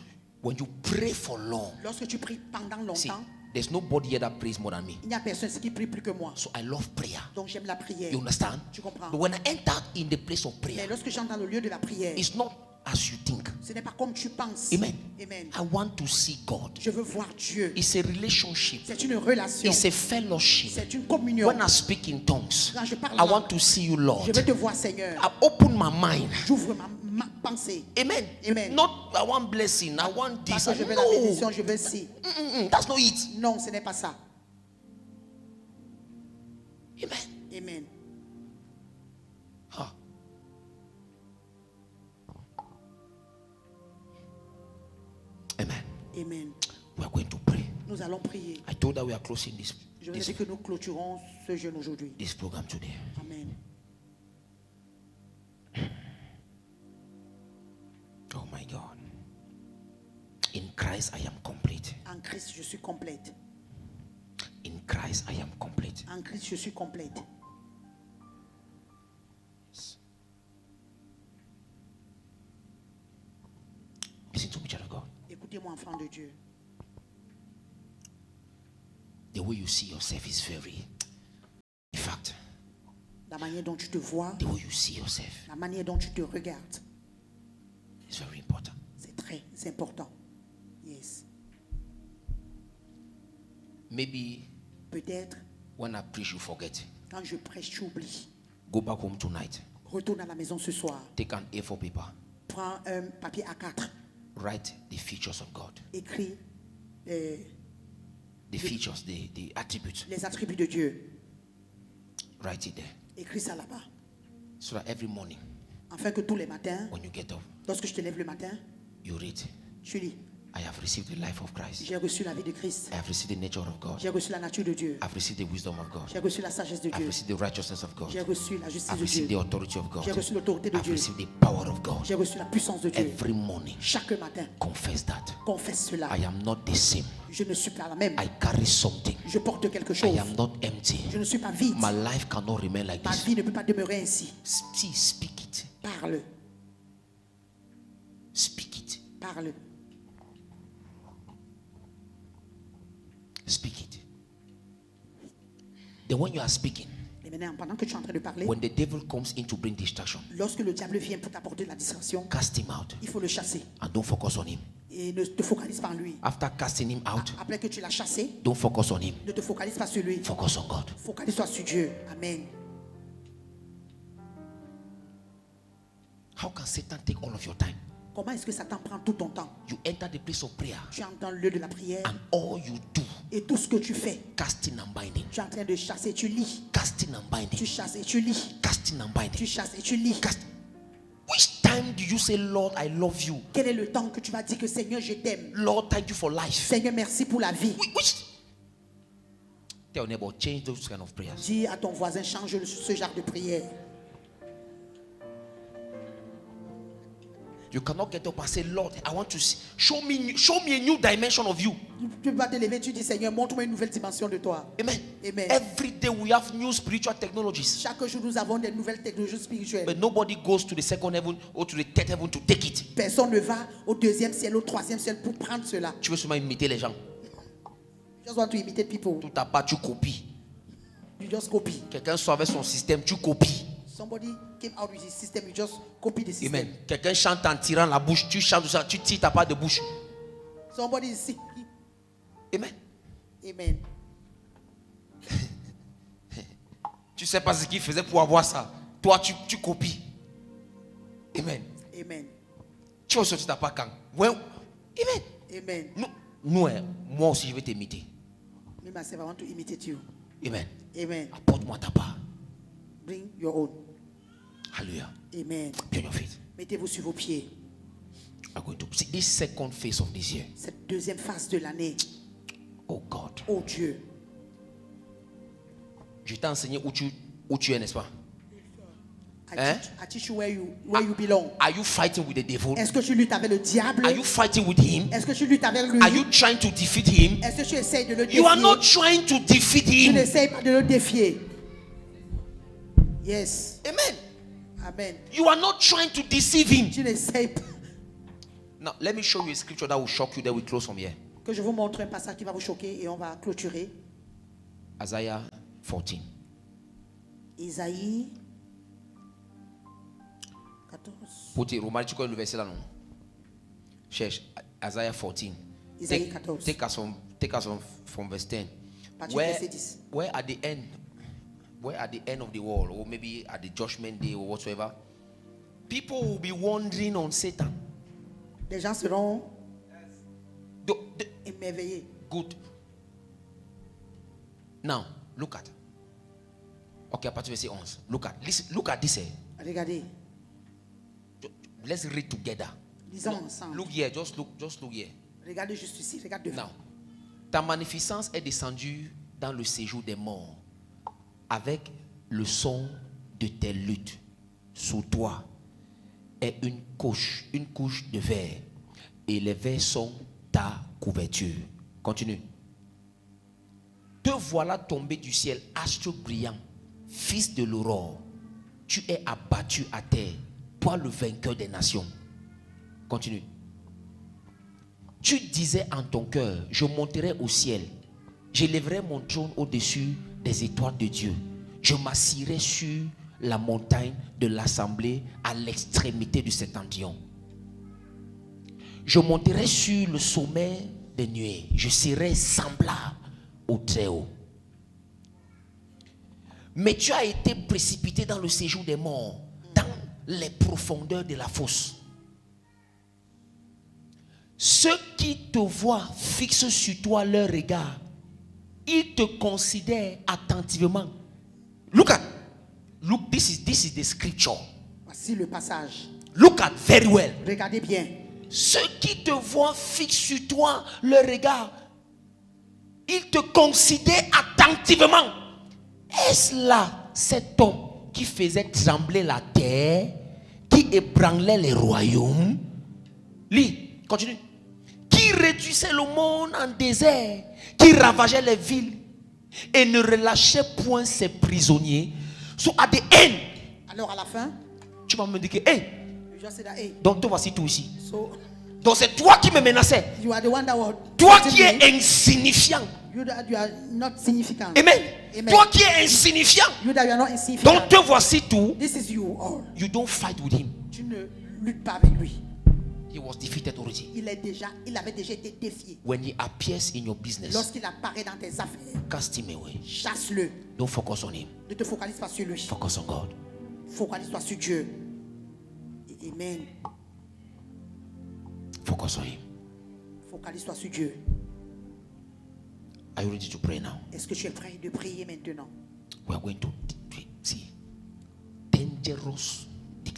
When you pray for long, Lorsque tu pries pendant see, longtemps, there's nobody here that prays more than me. il n'y a personne qui prie plus que moi. So I love prayer. Donc j'aime la prière. You understand? Tu comprends? But when I enter in the place of Mais prayer, lorsque j'entre dans le lieu de la prière, it's not as you think. ce n'est pas comme tu penses. Amen. Amen. I want to see God. Je veux voir Dieu. It's a relationship. C'est une relation. It's a fellowship. C'est une communion. When I speak in tongues, Quand je parle I langue, want to see you, Lord. je veux te voir, Seigneur. I open my mind. J'ouvre ma pensée. Amen. Amen. Not I want blessing. I want this. Parce que je veux la No. bénédiction, je veux ci. That's not it. Non, ce n'est pas ça. Amen. Amen. Ah. Amen. Amen. We are going to pray. Nous allons prier. I told her we are closing Je vous ai dit que nous clôturons ce jeûne aujourd'hui. this program today. Amen. Oh my God. In Christ I am complete. En Christ, je suis complète. In Christ I am complete. En Christ, je suis complète. Listen to me, child of God. Écoutez-moi, enfant de Dieu. The way you see yourself is very, in fact, La manière dont tu te vois, the way you see yourself la manière dont tu te regardes, is very important. c'est très important. Yes. Maybe Peut-être, when I preach, you forget. quand je prêche, tu oublies. Go back home tonight. Retourne à la maison ce soir. Take an A4 paper. Prends un papier A4. Write the features of God. Écris The features, the attributes. les attributs de Dieu. Write it there. Écris ça là-bas. So that every morning, Afin que tous les matins, when you get up, lorsque je te lève le matin, you read, tu lis. I have received the life of Christ. J'ai reçu la vie de Christ. I have received the nature of God. J'ai reçu la nature de Dieu. I've received the wisdom of God. J'ai reçu la sagesse de I've Dieu. received the righteousness of God. J'ai reçu la justice I've de received the Dieu. authority of God. J'ai reçu l'autorité de I've Dieu. received the power of God. J'ai reçu la puissance de Dieu. Every morning, Chaque matin, confess that. confesse cela. I am not the same. Je ne suis pas la même. I carry something. Je porte quelque I chose. am not empty. Je ne suis pas vide. My life cannot remain like Ma this. vie ne peut pas demeurer ainsi. See, speak it. Parle. Speak it. Parle. Speak it. Then when you are speaking, Et maintenant, pendant que tu es en train de parler, when the devil comes in to bring distraction, lorsque le diable vient pour t'apporter de la distraction, cast him out il faut le chasser. and don't focus on him. Et ne te focalise pas en lui. After casting him out, Après que tu l'as chassé, don't focus on him. ne te focalise pas sur lui. Focus on God. Focalise-toi sur Dieu. Amen. How can Satan take all of your time? Comment est-ce que Satan prend tout ton temps? You enter the place of prayer Tu entres dans le lieu de la prière and all you do, et tout ce que tu fais, casting and binding, tu es en train de chasser, tu lis. casting and Tu binding, chasses et tu lis. casting and binding, Tu chasses et tu lis. cast. Which time do you say, Lord, I love you? Quel est le temps que tu vas dire que Seigneur, je t'aime? Lord, thank you for life. Seigneur, merci pour la vie. Tell your neighbor, change those kind of prayers. Dis à ton voisin, change ce genre de prière. You cannot get up and say, Lord, I want to see, show me a new dimension of you. Tu vas te lever, tu dis, Seigneur, montre-moi une nouvelle dimension de toi. Amen. Amen. Every day we have new spiritual technologies. Chaque jour, nous avons des nouvelles technologies spirituelles. But nobody goes to the second heaven or to the third heaven to take it. Personne ne va au deuxième ciel, au troisième ciel pour prendre cela. Tu veux seulement imiter les gens. You just want to imitate people. Tout à part, tu copies. You just copy. Quelqu'un sort avec son système, tu copies. Somebody came out with his system, you just copy the system. Amen. Quelqu'un chante en tirant la bouche, tu chantes ça, tu tires ta part de bouche. Somebody is singing. Amen. Amen. Tu sais pas ce qu'il faisait pour avoir ça. Toi, tu copies. Amen. Amen. Tu vas sortir ta part quand? Ouais. Amen. Amen. Moi aussi, je vais t'imiter. Me myself, I want to imitate you. Amen. Amen. Apporte-moi ta part. Bring your own. Hallelujah. Amen. Be on your feet. Mettez-vous sur vos pieds. I'm going to see this second phase of this year. Cette deuxième phase de l'année. Oh God. Oh Dieu. Je t'ai enseigné où tu es, n'est-ce pas? I teach you where you belong. Are you fighting with the devil? Est-ce que tu luttes avec le diable? Are you fighting with him? Est-ce que tu luttes avec lui? Are you trying to defeat him? Est-ce que tu essayes de le défier? You are not trying to defeat Tu him. n'essayes pas de le défier. Yes. Amen. Amen. You are not trying to deceive him. Tu n'essayes pas. Now, let me show you a scripture that will shock you. Then we close from here. Que je vous montre un passage qui va vous choquer et on va clôturer. Isaiah 14. Isaïe 14. Put Romain, tu connais le verset là, non? Cherche Isaiah 14. Isaïe 14. Take us from verse 10. Verset 10. Where at the end of the world, or maybe at the judgment day or whatsoever, people will be wandering on Satan. Les gens seront émerveillés. Good. Now, look at. Okay, à partir du verset 11. Look at this. Regardez. Let's read together. Lisons ensemble. Look here, just look here. Regardez juste ici, regarde devant. Now, ta magnificence est descendue dans le séjour des morts avec le son de tes luttes. Sous toi est une couche de verre et les vers sont ta couverture. Continue. Te voilà tombé du ciel, astre brillant, fils de l'aurore. Tu es abattu à terre, toi le vainqueur des nations. Continue. Tu disais en ton cœur, je monterai au ciel, j'élèverai mon trône au-dessus des étoiles de Dieu. Je m'assirai sur la montagne de l'assemblée à l'extrémité du septentrion. Je monterai sur le sommet des nuées. Je serai semblable au Très-Haut. Mais tu as été précipité dans le séjour des morts, dans les profondeurs de la fosse. Ceux qui te voient fixent sur toi leur regard. Ils te considèrent attentivement. Look, this is the scripture. Voici le passage. Look at very well. Regardez bien. Ceux qui te voient fixent sur toi leur regard. Ils te considèrent attentivement. Est-ce là cet homme qui faisait trembler la terre, qui ébranlait les royaumes? Lis, continue. Qui réduisait le monde en désert, qui ravageait les villes et ne relâchait point ses prisonniers. So at the end, alors à la fin, tu vas me dire que, hey, hey. Donc te voici tout ici. So, donc c'est toi qui me menaçais. You are the one that was toi qui es insignifiant. You are not significant. Amen. Amen. Toi qui es insignifiant. You that you are not insignificant. Donc te voici tout. This is you all. You don't fight with him. Tu ne luttes pas avec lui. He was defeated already. Il avait déjà été défié. When he appears in your business, lorsqu'il apparaît dans tes affaires, cast him away. Chasse-le. Don't focus on him. Ne te focalise pas sur lui. Focus on God. Focalise-toi sur Dieu. Amen. Focus on him. Focalise-toi sur Dieu. Are you ready to pray now? Est-ce que tu es prêt de prier maintenant? We are going to see dangerous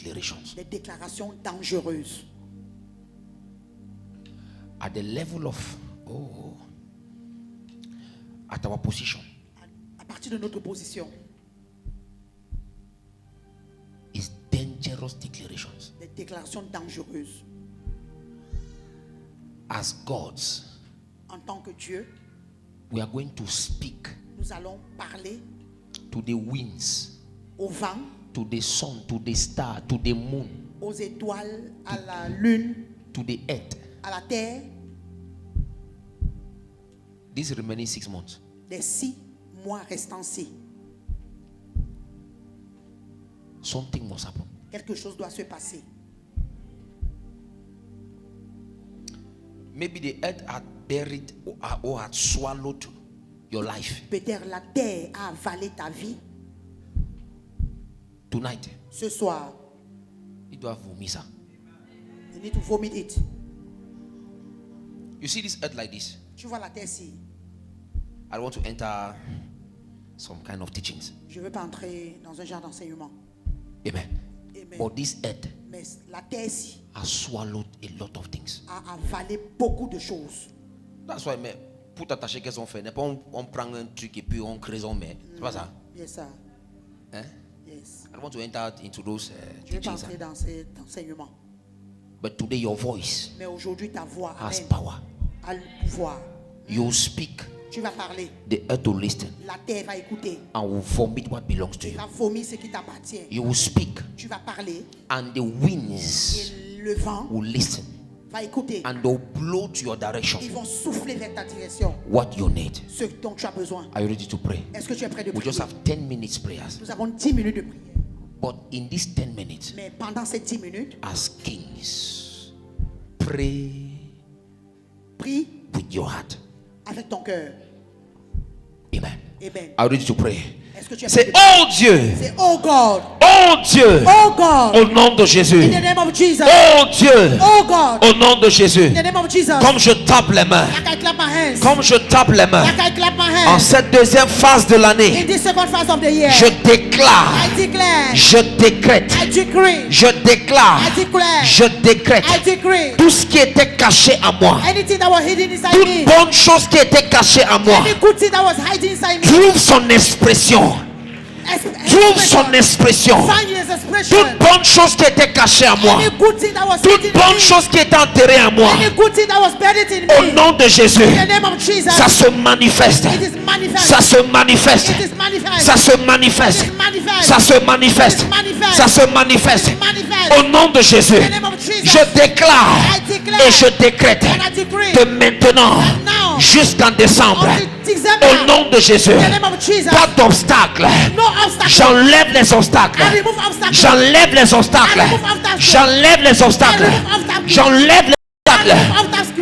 declarations. Les déclarations dangereuses. At the level of at our position. À partir de notre position. Is dangerous declarations. Les déclarations dangereuses. As gods, en tant que Dieu, we are going to speak nous allons parler to the winds, au vent, to the sun, to the star, to the moon, aux étoiles, à la lune, to the earth. à la terre. These remaining 6 months. Les 6 mois restants-ci. Something must happen. Quelque chose doit se passer. Maybe the earth had buried or had swallowed your life. Peut-être la terre a avalé ta vie. Tonight, ce soir, you doit vomir ça. You need to vomit it. You see this earth like this? Tu vois la terre-ci. I want to enter some kind of teachings. Je veux pas entrer dans un genre d'enseignement. Amen. Amen. But this earth Mais la terre-ci has swallowed a lot of things. a avalé beaucoup de choses. That's why, mais pour t'attacher qu'est-ce qu'on fait? N'est pas on prend un truc et puis on crée on met. C'est pas ça? Yes, sir. Hein? Yes. I want to enter into those Je veux pas teachings. entrer dans cet enseignement. But today your voice Mais aujourd'hui, ta voix has amen, power. a le pouvoir. You speak, Tu vas parler. the earth will listen La terre va écouter. and will vomit what belongs to Tu you. vas vomir ce qui t'appartient. You will speak Tu vas parler. and the winds Et le vent will listen va écouter. and they'll blow to your direction Ils vont souffler vers ta direction. what you need. Ce dont tu as besoin. Are you ready to pray? Est-ce que tu es prêt de We prier? just have 10 minutes prayers. Nous avons 10 minutes de prière. But in these 10 minutes, Mais pendant ces 10 minutes, as kings, pray prie with your heart. avec ton cœur. Amen. Amen. Are you ready to pray? Est-ce que tu es prêt Say, de prier? oh Dieu, C'est oh God. oh Dieu, Oh God. au nom de Jésus. In the name of Jesus. Oh Dieu, Oh God. au nom de Jésus. In the name of Jesus. Comme je tape les mains, Like I clap my hands. comme je tape les mains, Like I clap my en hands. cette deuxième phase de In l'année, this second phase of the year. je déclare, I declare. je décrète, I decree. je déclare, I declare. je décrète I decree. tout ce qui était caché à moi, Anything that was hidden inside toute me. bonne chose qui était cachée à moi, Any good thing that was hiding inside me. trouve son expression, trouve son expression. Find his expression. Toute bonne chose qui était cachée à moi, Any good thing that was toute hidden in bonne me. chose qui était enterrée à moi, Any good thing that was buried in au me. nom de Jésus, In the name of Jesus. ça se manifeste, It is manifest. ça se manifeste, It is manifest. ça se manifeste, It is manifest. ça se manifeste, It is manifest. ça se manifeste. It is manifest. Au nom de Jésus, In the name of Jesus. je déclare I declare. et je décrète And I decree. de maintenant Now. jusqu'en décembre, Until December. au nom de Jésus, In the name of Jesus. pas d'obstacle. No obstacle. J'enlève les obstacles. I remove obstacles. J'enlève les obstacles. I remove obstacles. J'enlève les obstacles. I remove obstacles. J'enlève les obstacles.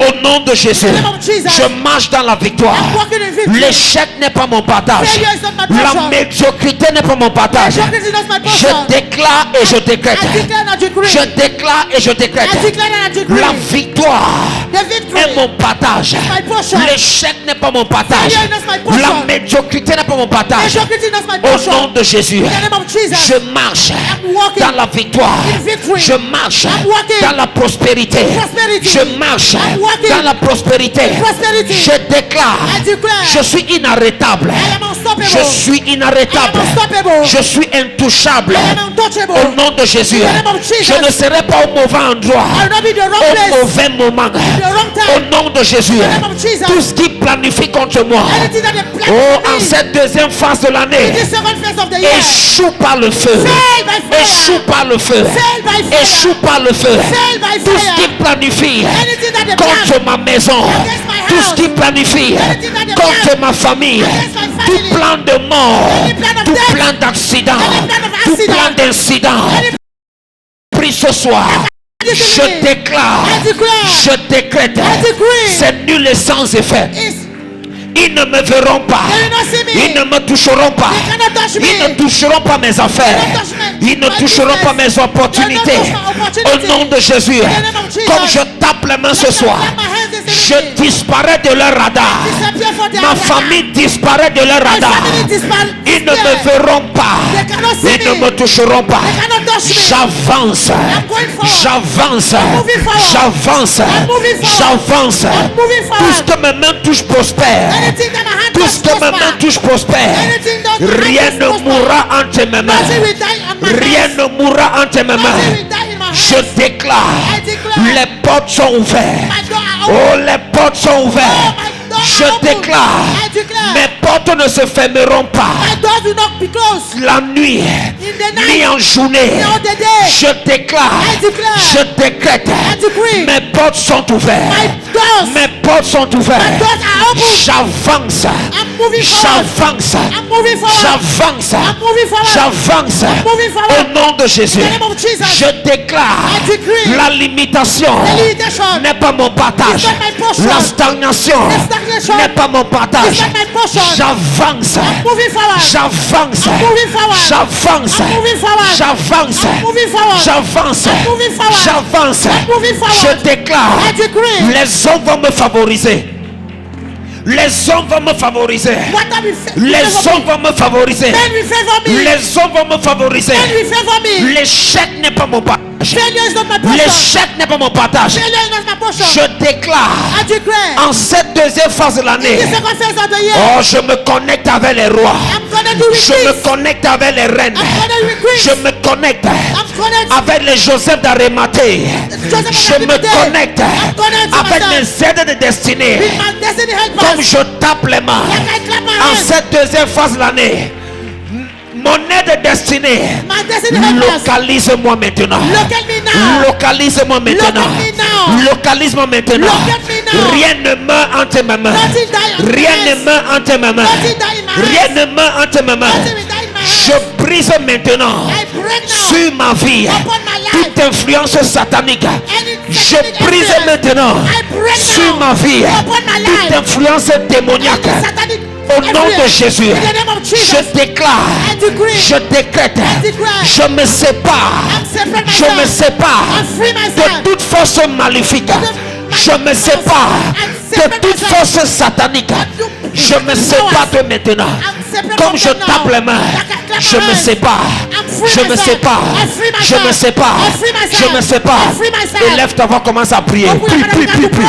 Au nom de Jésus, In the name of Jesus. je marche dans la victoire. I'm walking in victory. L'échec n'est pas mon partage. Failure is not my La portion. médiocrité n'est pas mon partage. Mediocrity is not my portion. Je déclare et je décrète. I declare and I decree. Je déclare et je décrète. I declare and I decree. La victoire The victory. est mon partage. my portion. L'échec n'est pas mon partage. Failure is not my portion. La médiocrité n'est pas mon partage. Mediocrity is not my Au portion. nom de Jésus, In the name of Jesus. je marche I'm walking dans la victoire. in victory. Je marche I'm walking dans la prospérité. prosperity. Je marche I'm walking dans la prospérité. prosperity. Je déclare, I declare. je suis inarrêtable. I am unstoppable. Je suis inarrêtable. I am unstoppable. Je suis intouchable. I am untouchable. Au nom de Jésus, In the name of Jesus. je ne serai pas au mauvais endroit, I will not be in the wrong au place. mauvais moment. wrong time. Au nom de Jésus, In the name of Jesus. tout ce qui planifie contre moi, Anything that they plan oh, for en me. cette deuxième phase de l'année, This second phase of the year. échoue par le feu. Fail by fire. Échoue par le feu. Fail by fire. Échoue par le feu. Fail by Tout ce fire. qui planifie Anything that they contre plan ma maison, against my tout ce house. qui planifie Anything that they contre plan ma famille, against my tout family. plan de mort, Any plan of tout death. plan d'accident, Any plan of tout accident. plan d'incident, Any pris ce soir, je déclare, I declare. je décrète, I decree. c'est nul et sans effet. Is Ils ne me verront pas. They will not see me. Ils ne me toucheront pas. They cannot touch me. Ils ne toucheront pas mes affaires. They cannot touch me. Ils ne My toucheront business. pas mes opportunités. They will not touch my opportunity. Au nom de Jésus, In the name of Jesus. comme je tape les mains ce soir, clap my hands this Je disparais de leur radar. Ma famille disparaît de leur radar. Ils ne me verront pas. Ils ne me toucheront pas. J'avance. J'avance. J'avance. J'avance. Tout ce que mes mains touchent prospère. Tout ce que mes mains touchent prospère. Rien ne mourra entre mes mains. Rien ne mourra entre mes mains. Je déclare, les portes sont ouvertes. Oh, les portes sont ouvertes. Je déclare, mes portes ne se fermeront pas la nuit ni en journée. Je déclare, je décrète, mes portes sont ouvertes. Mes portes sont ouvertes. J'avance, j'avance, j'avance, j'avance au nom de Jésus. Je déclare, la limitation n'est pas mon partage. La stagnation n'est pas mon partage. J'avance, j'avance, j'avance, j'avance, j'avance, j'avance. Je déclare, les hommes vont me favoriser. Les hommes vont me favoriser. Les hommes vont me favoriser. Les hommes vont me favoriser. L'échec n'est pas mon partage. L'échec n'est pas mon partage. Je déclare en cette deuxième phase de l'année, oh, je me connecte avec les rois. Je me connecte avec les reines. Je me connecte avec les Joseph d'Arimathée. Je me connecte avec mes aides de destinée. Comme je tape les mains en cette deuxième phase de l'année, mon aide destinée, localise-moi maintenant. Localise-moi maintenant. Localise-moi maintenant. Rien ne meurt entre mes mains. Rien ne meurt entre mes mains. Rien ne meurt entre mes mains. Je brise maintenant sur ma vie toute influence satanique. Je brise maintenant sur ma vie toute influence démoniaque. Au nom de Jésus, je déclare, je décrète, je me sépare de toute force maléfique. Je me sépare de toute force satanique. Je me sépare de maintenant. Comme je tape les mains, je me sépare. Je me sépare. Je me sépare. Je me sépare. Et lève ta voix, commence à prier. Prie, prie, prie, prie.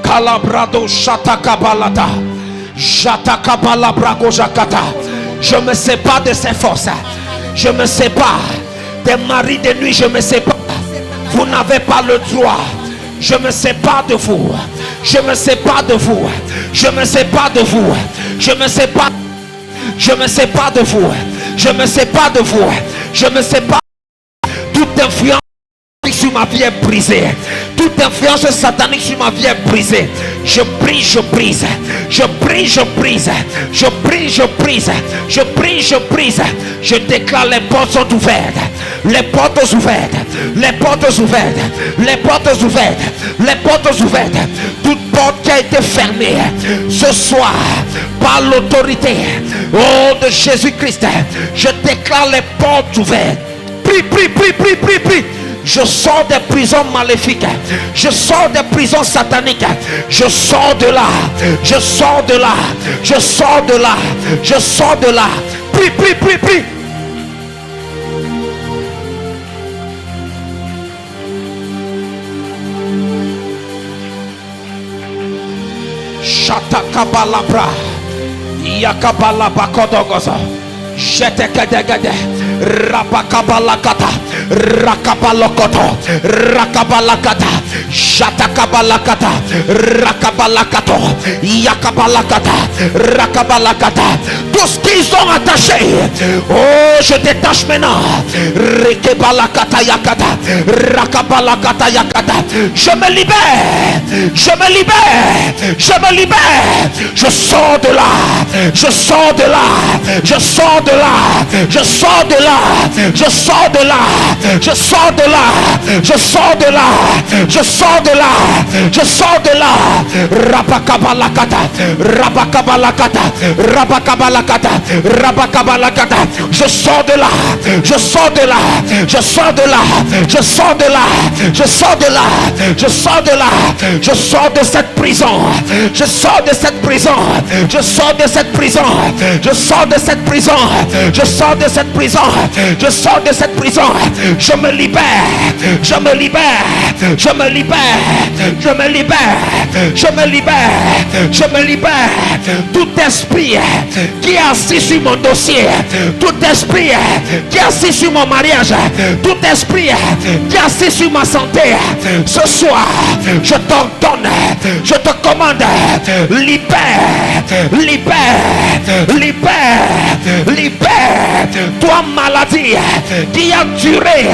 Calabrado Shatakabalata. Jatakabalabrago Jakata. Je me sépare de ces forces. Je me sépare des maris de nuit. Je me sépare. Vous n'avez pas le droit. Je me sépare de vous. Je me sépare de vous. Je me sépare de vous. Je me sépare. Je me sépare de vous. Je me sépare de vous. Je me sépare. Toute influence sur ma vie est brisée. Toute influence satanique sur ma vie est brisée. Je prie, je brise. Je prie, je brise. Je prie, je brise. Je prie, je brise. Je déclare, les portes sont ouvertes. Les portes ouvertes. Les portes ouvertes. Les portes ouvertes. Les portes ouvertes. Toute porte qui a été fermée ce soir par l'autorité, oh, de Jésus-Christ, je déclare les portes ouvertes. Prie, prie, prie, prie, prie, prie. Je sors des prisons maléfiques. Je sors des prisons sataniques. Je sors de là. Je sors de là. Je sors de là. Je sors de là. Prie, prie, prie, prie. Shatakabalabra. Yakabalabakodogozo. Jetekedegede. Rapakabalakata. Rakabalokoto. Rakabalakata. Shatakabalakata. Rakabalakato. Yakabalakata. Rakabalakata. Tout ce qu'ils ont attaché, oh, je détache maintenant. Rekebalakata yakata. Rakabalakata yakata. Je me libère. Je me libère. Je me libère. Je sors de là. Je sors de là. Je sors de là. Je sors de là. Je sors de là. Je sors de là. Je sors de là. Je sors de là, je sors de là. Rabakabalakata, Rabakabalakata, Rabakabalakata, Rabakabalakata. Je sors de là, je sors de là, je sors de là, je sors de là, je sors de là, je sors de là, je sors de cette prison, je sors de cette prison, je sors de cette prison, je sors de cette prison, je sors de cette prison, je sors de cette prison, je me libère, je me libère, je me libère, je me libère, je me libère, je me libère. Tout esprit qui est assis sur mon dossier, tout esprit qui est assis sur mon mariage, tout esprit qui est assis sur ma santé, ce soir je t'ordonne, je te commande, libère, libère, libère, libère. Toi maladie qui a duré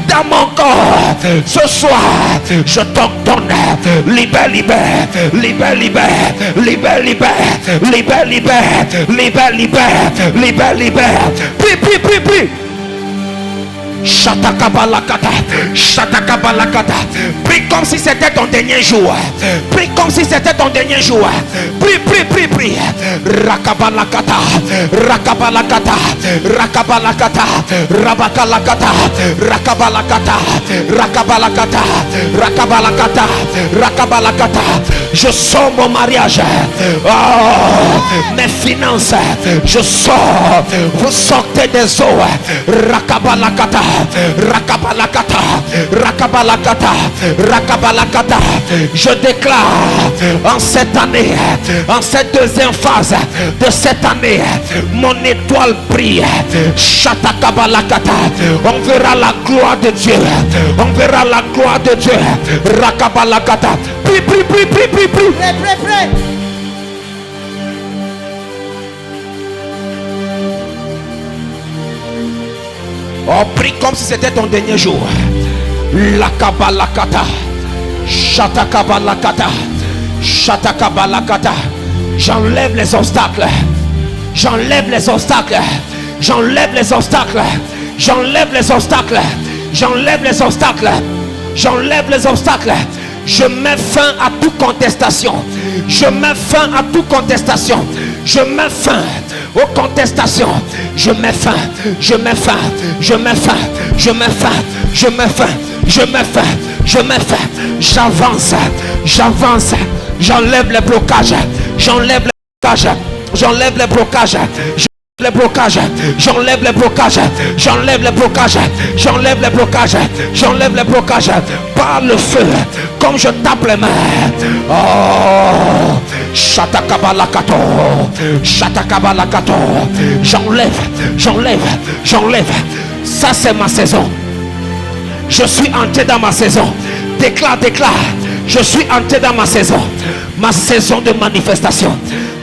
dans mon corps, ce soir je t'ordonne, libère, libère, libère, libère, libère, libère, libère, libère, libère, libère, libère, libère. Prie, prie, prie, prie. Shatakabalakata, Shatakabalakata. Prie comme si c'était ton dernier jour. Prie comme si c'était ton dernier jour. Prie, prie, prie, prie. Rakabalakata, Rakabalakata, Rakabalakata, Rabakalakata, Rakabalakata, Rakabalakata, Rakabalakata, Rakabalakata. Je sors mon mariage. Oh, mes finances. Je sors. Vous sortez des eaux. Rakabalakata. Rakabalakata, Rakabalakata, Rakabalakata. Je déclare en cette année, en cette deuxième phase de cette année, mon étoile brille. Shatakabalakata. On verra la gloire de Dieu. On verra la gloire de Dieu. Rakabalakata. Prie, prie, prie, prie, prie, prie. Prêt, prêt, prêt. Oh, prie comme si c'était ton dernier jour. Lakabalakata, Shatakabalakata, Shatakabalakata. J'enlève les obstacles. J'enlève les obstacles. J'enlève les obstacles. J'enlève les obstacles. J'enlève les obstacles. J'enlève les obstacles. Je mets fin à toute contestation. Je mets fin à toute contestation. Je mets fin aux contestations. Je mets fin. Je mets fin. Je mets fin. Je mets fin. Je mets fin. Je mets fin. Je mets fin. J'avance. J'avance. J'enlève les blocages. J'enlève les blocages. J'enlève les blocages. Les blocages, j'enlève les blocages, j'enlève les blocages, j'enlève les blocages, j'enlève les blocages par le feu, comme je tape les mains. Oh, Shatakabalakato, Shatakabalakato. J'enlève, j'enlève, j'enlève. Ça c'est ma saison. Je suis entré dans ma saison. Déclare, déclare. Je suis entré dans ma saison de manifestation.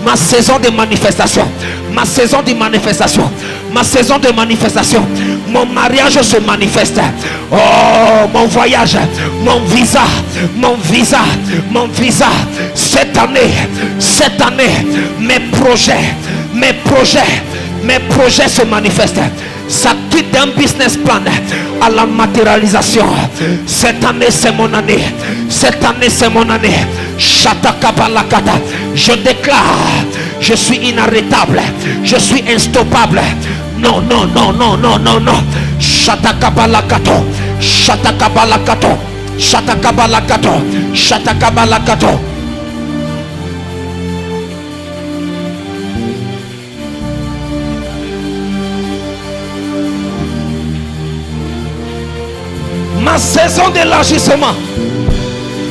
Ma saison de manifestation. Ma saison de manifestation. Ma saison de manifestation. Mon mariage se manifeste. Oh, mon voyage. Mon visa. Mon visa. Mon visa. Cette année, mes projets se manifestent. Ça quitte d'un business plan à la matérialisation. Cette année c'est mon année. Cette année c'est mon année. Shatakabalakata. Je déclare, je suis inarrêtable. Je suis instoppable. Non, non, non, non, non, non, non. Shatakabalakato. Shatakabalakato. Shatakabalakato. Shatakabalakato. Ma saison d'élargissement,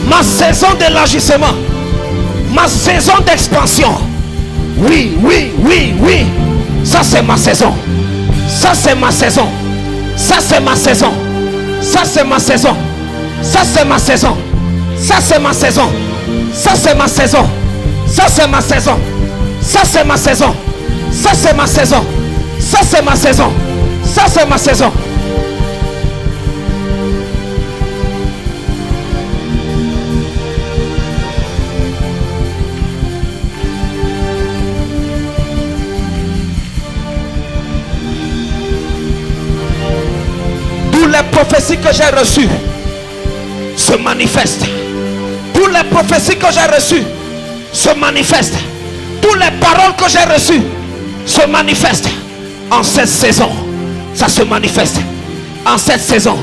ma saison d'élargissement, ma saison d'expansion. Oui, oui, oui, oui. Ça c'est ma saison. Ça c'est ma saison. Ça c'est ma saison. Ça c'est ma saison. Ça c'est ma saison. Ça c'est ma saison. Ça c'est ma saison. Ça c'est ma saison. Ça c'est ma saison. Ça c'est ma saison. Ça c'est ma saison. Ça c'est ma saison. Les prophéties que j'ai reçues, se manifestent. Toutes les prophéties que j'ai reçues se manifestent. Toutes les paroles que j'ai reçues se manifestent. En cette saison, ça se manifeste. En cette saison,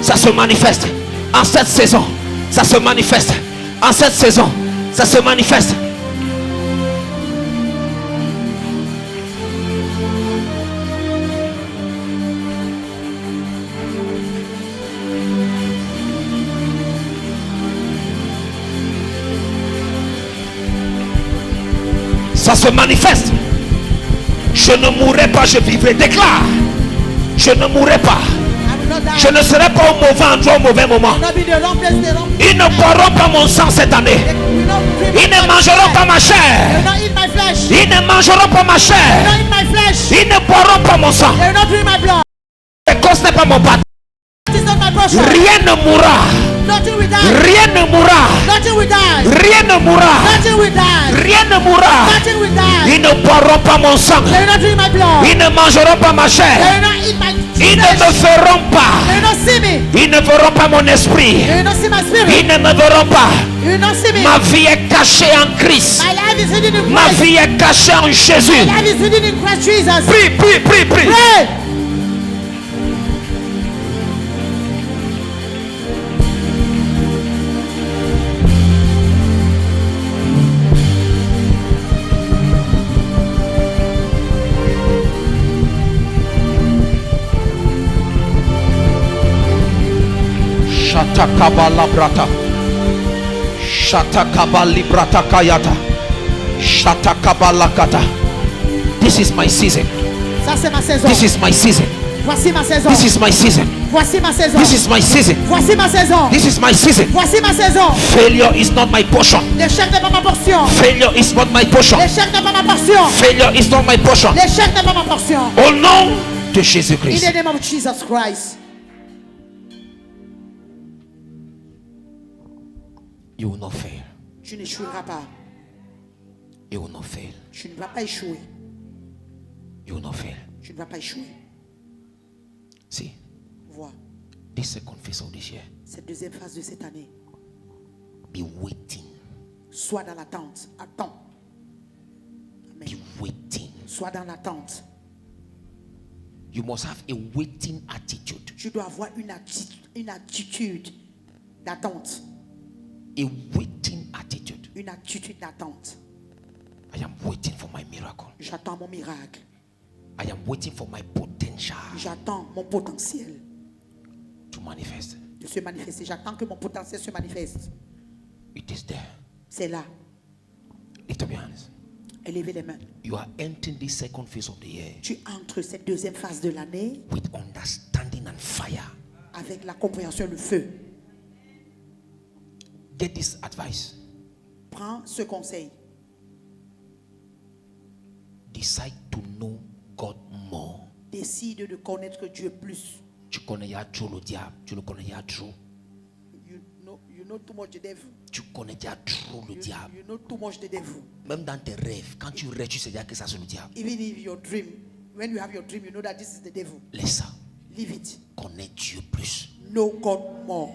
ça se manifeste. En cette saison, ça se manifeste. En cette saison, ça se manifeste. Ça se manifeste. Je ne mourrai pas, je vivrai. Déclare. Je ne mourrai pas. Je ne serai pas au mauvais endroit au mauvais moment. Ils ne boiront pas mon sang cette année. Ils ne mangeront pas ma chair. Ils ne mangeront pas ma chair. Ils ne boiront pas mon sang. Ce n'est pas mon bâtiment. Rien ne mourra. Rien ne mourra. Rien ne mourra. Rien ne mourra. Ils ne boiront pas mon sang. Ils ne mangeront pas ma chair. Ils ne me verront pas. Ils ne verront pas mon esprit. Ils ne me verront pas. Ma vie est cachée en Christ. Ma vie est cachée en Jésus. Prie, prie, prie, prie. Shatakabala brata. Shatakabali brata kayata. Shatakabala kata. This is my season. Ça c'est ma saison. This is my season. Voici ma saison. This is my season. Voici ma saison. This is my season. Voici ma saison. This is my season. Voici ma saison. Failure is not my portion. L'échec n'est pas ma portion. Failure is not my portion. L'échec n'est pas ma portion. Failure is not my portion. L'échec n'est pas ma portion. Au nom de In Jésus-Christ. the name of Jesus Christ. You will not fail. Tu n'échoueras pas. You will not fail. Tu ne vas pas échouer. You will not fail. Tu ne vas pas échouer. See, Vois, this second phase of this year, cette deuxième phase de cette année, be waiting. sois dans l'attente. Attends. Amen. Be waiting. Sois dans l'attente. You must have a waiting attitude. Tu dois avoir une attitude d'attente. A waiting attitude. Une attitude d'attente. I am waiting for my miracle. J'attends mon miracle. I am waiting for my potential J'attends mon potentiel to manifest. de se manifester. J'attends que mon potentiel se manifeste. It is there. C'est là. Lift up your hands. Élevez les mains. You are entering this second phase of the year Tu entres cette deuxième phase de l'année with understanding and fire. avec la compréhension, le feu. Get this advice. Prends ce conseil. Decide to know God more. Décide de connaître Dieu plus. Tu connais déjà trop le diable. Tu le connais déjà trop. You know too much the devil. Tu connais déjà trop le diable. You know too much the devil. Même dans tes rêves, quand tu rêves, tu sais déjà que ça c'est le diable. Even if your dream, when you have your dream, you know that this is the devil. Laisse ça. Leave it. Connais Dieu plus. Know God more.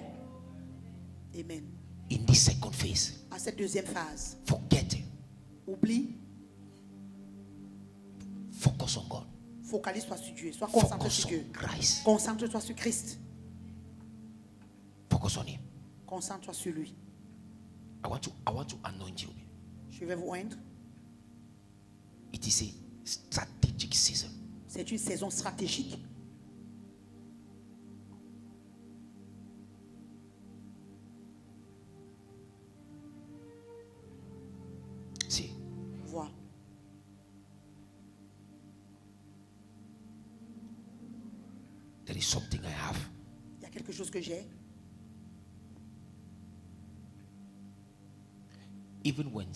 Amen. In this second phase, À cette deuxième phase, forget. oublie, Focus on God. focalise-toi sur Dieu. Sois concentré Focus sur on Dieu. Christ. Concentre-toi sur Christ. Focus on Him. Concentre-toi sur lui. I want to anoint you. Je vais vous oindre. It is a strategic season. C'est une saison stratégique. See, Vois. there is something I have. Il y a quelque chose que j'ai. Even when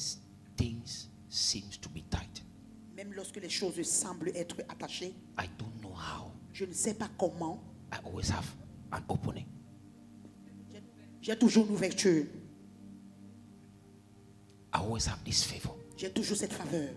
things seems to be tight, Même lorsque les choses semblent être attachées, I don't know how. je ne sais pas comment. I always have an opening. J'ai toujours une ouverture. I always have this favor. J'ai toujours cette faveur.